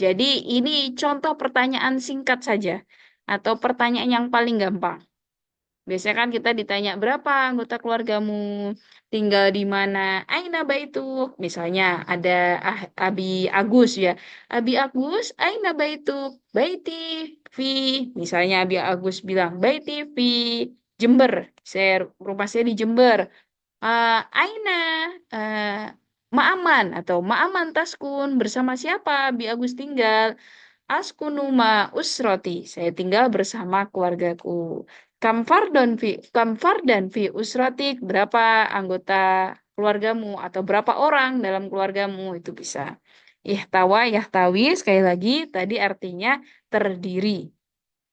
Jadi ini contoh pertanyaan singkat saja. Atau pertanyaan yang paling gampang. Biasanya kan kita ditanya berapa anggota keluargamu, tinggal di mana, Aina Baituk. Misalnya ada Abi Agus ya. Abi Agus, Aina Baituk. Baiti fi. Misalnya Abi Agus bilang Baiti fi Jember. Rumah saya di Jember. Aina eh, Ma'aman atau Ma'aman Taskun bersama siapa Abi Agus tinggal? Askunuma usroti. Saya tinggal bersama keluargaku. Kamfardan fi usrotik. Berapa anggota keluargamu atau berapa orang dalam keluargamu itu bisa. Ihtawa, yahtawi. Sekali lagi tadi artinya terdiri.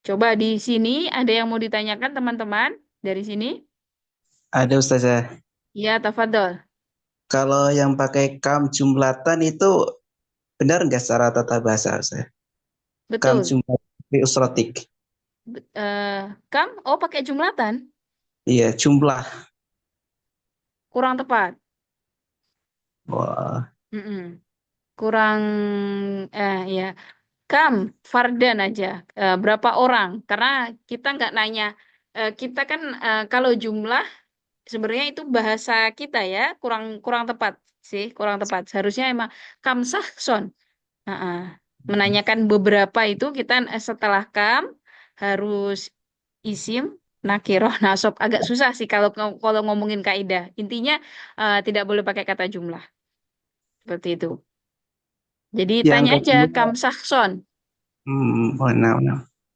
Coba di sini ada yang mau ditanyakan teman-teman dari sini? Ada Ustazah. Ya, tafadhol. Kalau yang pakai kam jumlatan itu benar nggak secara tata bahasa Ustazah? Kam Betul. jumlatan fi usrotik. Pakai jumlatan? Iya, jumlah. Kurang tepat. Wah. Mm-mm. Kurang, ya. Fardan aja. Berapa orang? Karena kita nggak nanya. Kita kan kalau jumlah sebenarnya itu bahasa kita ya, kurang kurang tepat sih, kurang tepat. Seharusnya emang sahson. Heeh. Menanyakan beberapa itu kita setelah harus isim, nakiroh, nasob. Agak susah sih kalau ngomongin kaidah. Intinya tidak boleh pakai kata jumlah. Seperti itu. Jadi Yang tanya aja kedua, sahson. benar.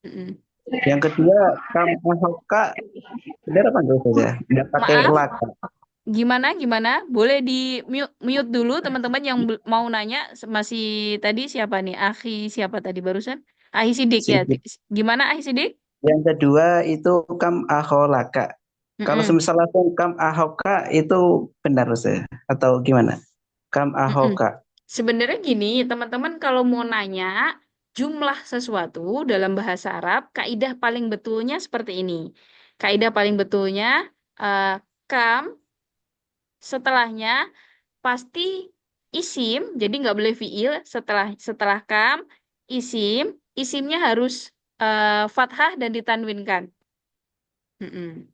Mm-mm. Yang kedua, kam ahoka benar apa enggak Ustazah? Nggak pakai Maaf, laka. gimana? Boleh di mute dulu teman-teman yang mau nanya. Masih tadi siapa nih? Siapa tadi barusan? Ahi Sidik ya. Sidik. Gimana Ahi Sidik? Yang kedua itu kam aholaka. Kalau Mm-mm. semisal langsung kam ahoka itu benar Ustazah atau gimana? Kam Mm-mm. ahoka. Sebenarnya gini, teman-teman kalau mau nanya jumlah sesuatu dalam bahasa Arab, kaidah paling betulnya seperti ini. Kaidah paling betulnya eh, kam setelahnya pasti isim, jadi nggak boleh fiil setelah isim, isimnya harus fathah dan ditanwinkan. Mm-mm.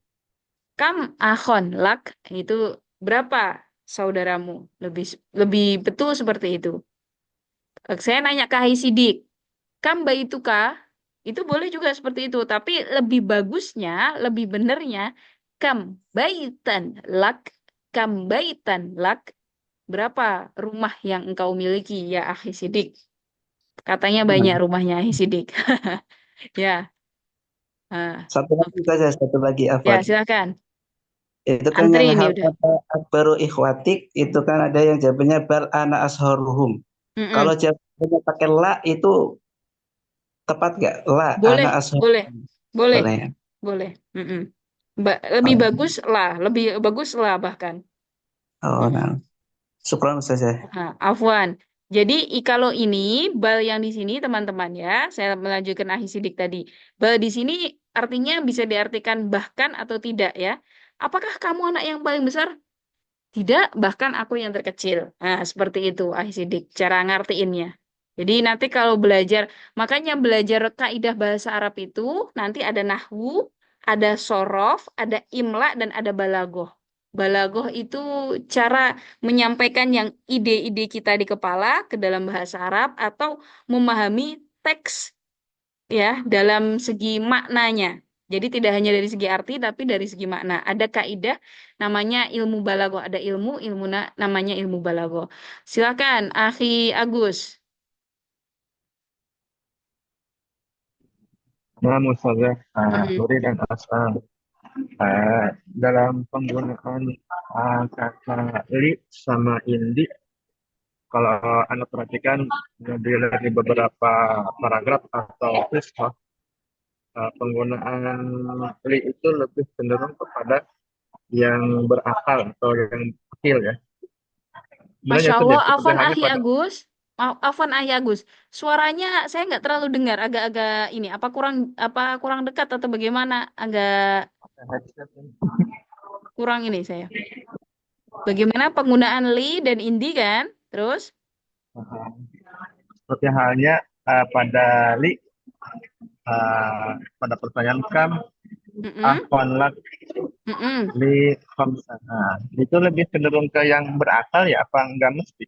Kam akhon lak itu berapa saudaramu? Lebih lebih betul seperti itu. Saya nanya ke Hai Sidik, kam baituka itu boleh juga seperti itu, tapi lebih bagusnya, lebih benernya kam baitan lak, kam baitan lak. Berapa rumah yang engkau miliki ya akhi Sidik? Katanya banyak Nah, rumahnya akhi Sidik. Ya. satu lagi Oke. saja, satu lagi Ya, Afwan. silakan. Itu kan Antri yang ini hal udah. kata akbaru ikhwatik itu kan ada yang jawabannya bal ana asharuhum. Kalau Mm-mm. jawabannya pakai la itu tepat nggak? La ana Boleh, boleh, asharuhum. boleh, Boleh ya? boleh. Mm-mm. Lebih Oh, bagus lah, lebih bagus lah bahkan. oh, Mm-mm. nah. Syukran Ustazah. Afwan. Jadi kalau ini bal yang di sini teman-teman ya, saya melanjutkan ahi sidik tadi. Bal di sini artinya bisa diartikan bahkan atau tidak ya. Apakah kamu anak yang paling besar? Tidak, bahkan aku yang terkecil. Nah, seperti itu ahi sidik cara ngartiinnya. Jadi nanti kalau belajar, makanya belajar kaidah bahasa Arab itu nanti ada nahwu, ada sorof, ada imla, dan ada balagoh. Balagoh itu cara menyampaikan yang ide-ide kita di kepala ke dalam bahasa Arab atau memahami teks ya dalam segi maknanya. Jadi tidak hanya dari segi arti tapi dari segi makna. Ada kaidah namanya ilmu balagoh, ada ilmu namanya ilmu balagoh. Silakan, Akhi Agus. Nah, Ustazah, Mm-mm. Nuri dan Asal, dalam penggunaan kata li sama indi, kalau Anda perhatikan di beberapa paragraf atau kisah, penggunaan li itu lebih cenderung kepada yang berakal atau yang akil ya. Masya Sebenarnya Allah, seperti Afwan halnya Akhi pada Agus. Afwan Akhi Agus. Suaranya saya nggak terlalu dengar, agak-agak ini. Apa kurang dekat atau bagaimana? Agak kurang ini saya. Bagaimana penggunaan li dan indi kan? Terus? seperti halnya pada li pada pertanyaan kam Mm-mm. lak Mm-mm. li khamsah. Itu lebih cenderung ke yang berakal ya apa enggak mesti?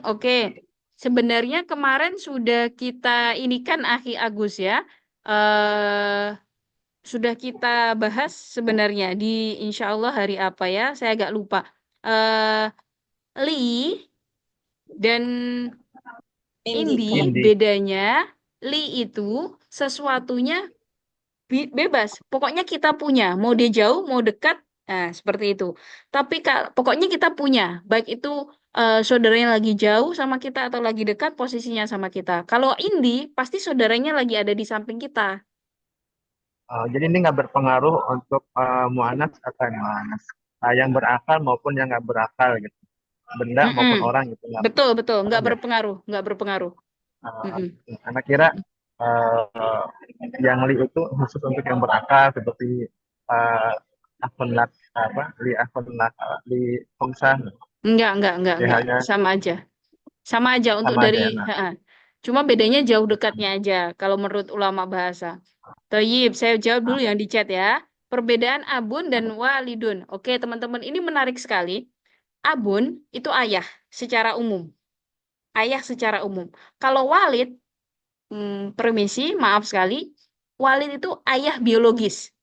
Oke. Sebenarnya kemarin sudah kita ini kan Akhi Agus ya. eh Sudah kita bahas sebenarnya di insya Allah hari apa ya? Saya agak lupa. eh li dan indi Indi. bedanya li itu sesuatunya bebas. Pokoknya kita punya, mau dia jauh, mau dekat, nah seperti itu. Tapi pokoknya kita punya, baik itu saudaranya lagi jauh sama kita atau lagi dekat posisinya sama kita. Kalau Indi, pasti saudaranya lagi ada di samping kita. Jadi ini nggak berpengaruh untuk muanas atau muanas yang berakal maupun yang nggak berakal gitu, benda Mm-mm. maupun orang gitu nggak Betul, betul, nggak paham ya? berpengaruh, nggak berpengaruh. Uh, Mm-mm. Anak kira uh, yang li itu khusus untuk yang berakal seperti uh, akhlak apa li khamsah Enggak, ya hanya sama aja. Sama aja untuk sama dari, aja ya. Nah, cuma bedanya jauh dekatnya aja kalau menurut ulama bahasa. Toyib, saya jawab dulu yang di chat ya. Perbedaan abun dan walidun. Oke, teman-teman, ini menarik sekali. Abun itu ayah secara umum. Ayah secara umum. Kalau walid, permisi, maaf sekali. Walid itu ayah biologis.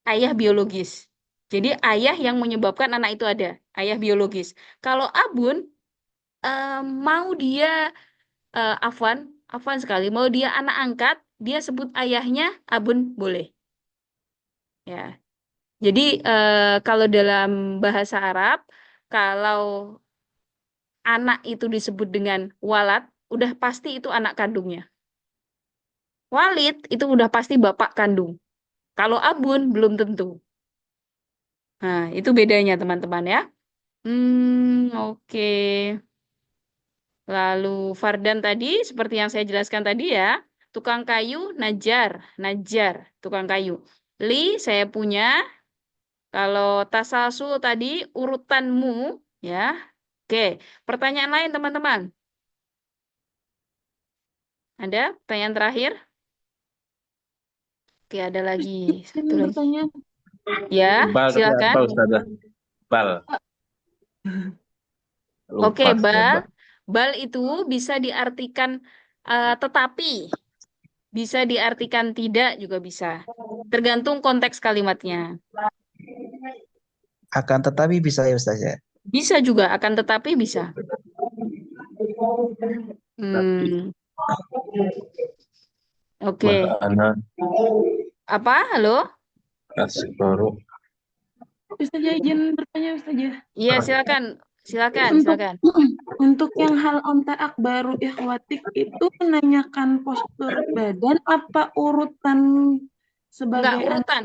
Ayah biologis. Jadi ayah yang menyebabkan anak itu ada. Ayah biologis. Kalau abun, mau dia Afwan, Afwan sekali. Mau dia anak angkat, dia sebut ayahnya Abun boleh. Ya. Jadi kalau dalam bahasa Arab, kalau anak itu disebut dengan walad, udah pasti itu anak kandungnya. Walid itu udah pasti bapak kandung. Kalau Abun belum tentu. Nah, itu bedanya teman-teman ya. Oke. Lalu Fardan tadi, seperti yang saya jelaskan tadi ya, tukang kayu, najar, najar, tukang kayu. Li, saya punya. Kalau tasalsul tadi, urutanmu, ya. Oke, pertanyaan lain teman-teman. Ada pertanyaan terakhir? Oke, ada lagi. Satu lagi. Bertanya. Ya, Bal tapi apa silakan. Ustazah? Bal. Oke, Lupa saya bal. bal. Bal itu bisa diartikan tetapi. Bisa diartikan tidak juga bisa. Tergantung konteks kalimatnya. Akan tetapi bisa ya Ustaz ya. Bisa juga, akan tetapi bisa. Tapi Oke. mana Apa? Halo? kasih baru Bisa aja izin bertanya Ustaz ya. Iya, silakan. Silakan, Untuk silakan. untuk yang hal onta akbaru ikhwatik itu menanyakan postur badan apa urutan Enggak, sebagai urutan.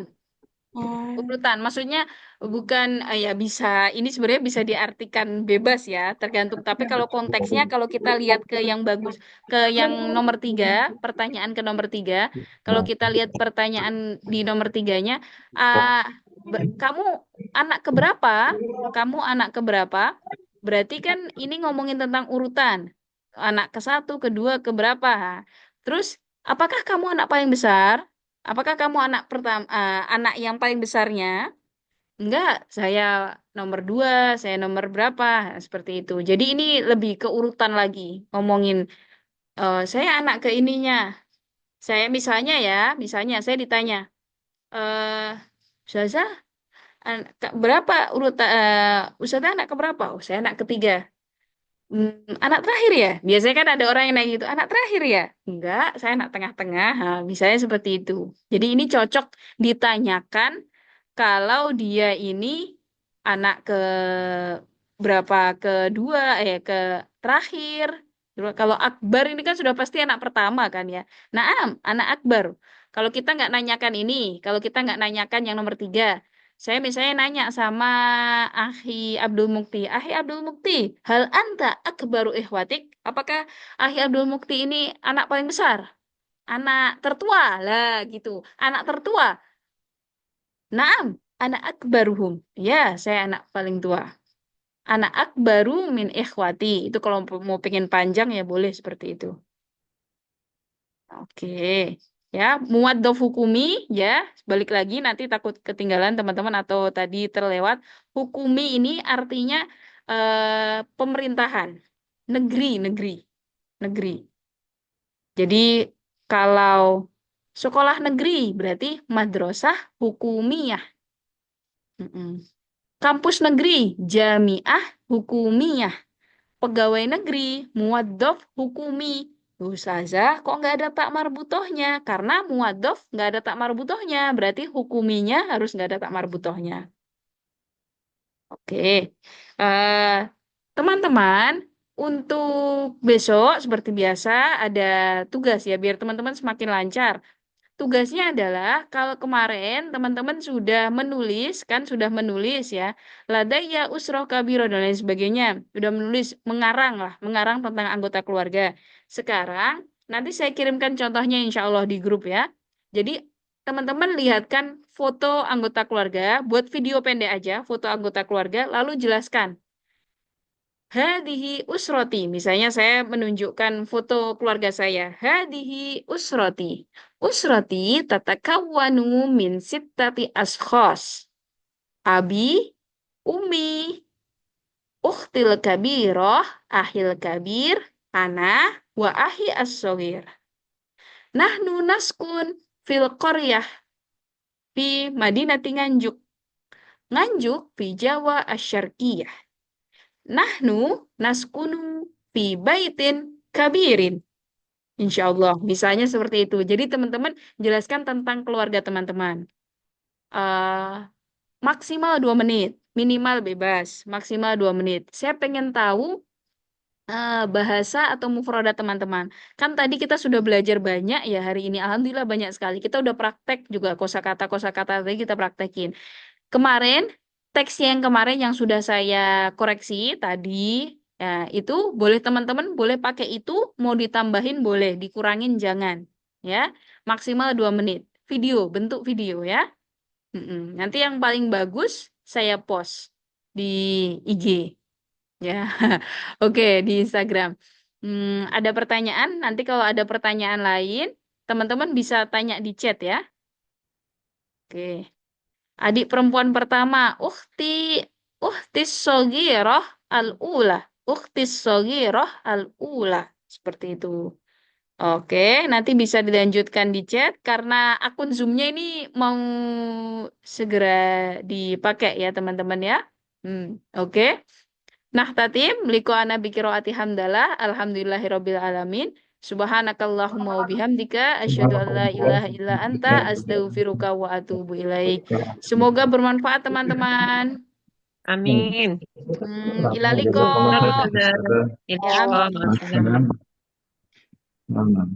Oh, Urutan. Maksudnya bukan ya bisa ini sebenarnya bisa diartikan bebas ya, tergantung. Tapi kalau konteksnya kalau kita lihat ke yang bagus, ke yang nomor 3, pertanyaan ke nomor 3, kalau kita lihat pertanyaan di nomor 3-nya, ah, kamu anak keberapa? Kamu anak keberapa? Berarti kan ini ngomongin tentang urutan. Anak ke satu, kedua, keberapa? Terus, apakah kamu anak paling besar? Apakah kamu anak pertama, anak yang paling besarnya? Enggak, saya nomor 2, saya nomor berapa? Nah, seperti itu. Jadi ini lebih ke urutan lagi. Ngomongin, saya anak ke ininya. Saya misalnya saya ditanya, Ustazah, berapa urutan, Ustazah anak keberapa? Oh, saya anak ketiga. Anak terakhir ya? Biasanya kan ada orang yang nanya gitu, anak terakhir ya? Enggak, saya anak tengah-tengah. Nah, misalnya seperti itu. Jadi ini cocok ditanyakan kalau dia ini anak ke berapa, kedua, ke terakhir. Kalau akbar ini kan sudah pasti anak pertama kan ya. Naam, anak akbar. Kalau kita nggak nanyakan ini, kalau kita nggak nanyakan yang nomor 3, saya misalnya nanya sama Akhi Abdul Mukti, Akhi Abdul Mukti, hal anta akbaru ikhwatik? Apakah Akhi Abdul Mukti ini anak paling besar? Anak tertua lah gitu. Anak tertua. Naam, anak akbaruhum. Ya, saya anak paling tua. Anak akbaru min ikhwati. Itu kalau mau pengen panjang ya boleh seperti itu. Oke. Ya, muwaddof hukumi ya. Balik lagi nanti takut ketinggalan teman-teman atau tadi terlewat. Hukumi ini artinya pemerintahan. Negeri, negeri, negeri. Jadi kalau sekolah negeri berarti madrasah hukumiyah. Mm-mm. Kampus negeri, jamiah hukumiyah. Pegawai negeri, muwaddof hukumi. Ustazah, kok nggak ada tak marbutohnya? Karena muwaddof nggak ada tak marbutohnya. Berarti hukuminya harus nggak ada tak marbutohnya. Oke. Eh, teman-teman, untuk besok seperti biasa ada tugas ya, biar teman-teman semakin lancar. Tugasnya adalah kalau kemarin teman-teman sudah menulis kan sudah menulis ya ladaya usroh kabiro dan lain sebagainya sudah menulis mengarang tentang anggota keluarga. Sekarang nanti saya kirimkan contohnya insya Allah di grup ya. Jadi teman-teman lihatkan foto anggota keluarga, buat video pendek aja foto anggota keluarga lalu jelaskan hadihi usroti. Misalnya saya menunjukkan foto keluarga saya. Hadihi usroti. Usroti tatakawwanu min sittati ashkhas. Abi, Umi, Ukhtil kabirah, Ahil kabir, Ana, wa ahi as-sogir. Nahnu naskun fil qaryah fi Madinati Nganjuk. Nganjuk fi Jawa Asyarkiyah. Nahnu naskunu fi baitin kabirin. Insya Allah, misalnya seperti itu. Jadi teman-teman jelaskan tentang keluarga teman-teman. Eh, maksimal 2 menit, minimal bebas, maksimal 2 menit. Saya pengen tahu bahasa atau mufrodat teman-teman. Kan tadi kita sudah belajar banyak ya hari ini. Alhamdulillah banyak sekali. Kita udah praktek juga kosakata tadi kita praktekin. Kemarin, teks yang kemarin yang sudah saya koreksi tadi, ya, itu boleh teman-teman boleh pakai itu, mau ditambahin boleh, dikurangin jangan. Ya, maksimal 2 menit. Video, bentuk video ya. Nanti yang paling bagus saya post di IG. Ya, oke di Instagram. Ada pertanyaan? Nanti kalau ada pertanyaan lain, teman-teman bisa tanya di chat ya. Oke. Adik perempuan pertama, Uhtis Sogiroh al-Ula. Uhtis Sogiroh al-Ula. Seperti itu. Oke, nanti bisa dilanjutkan di chat karena akun Zoom-nya ini mau segera dipakai ya teman-teman ya. Oke. Nah, tatim, liko ana bikiroati hamdalah, alhamdulillahirabbil alamin. Subhanakallahumma wa bihamdika asyhadu an la ilaha illa anta astaghfiruka wa atubu ilaik. Semoga bermanfaat teman-teman. Amin. Ilaliko. Benar, Ustazah. Ya, Insya Allah. amin. Amin.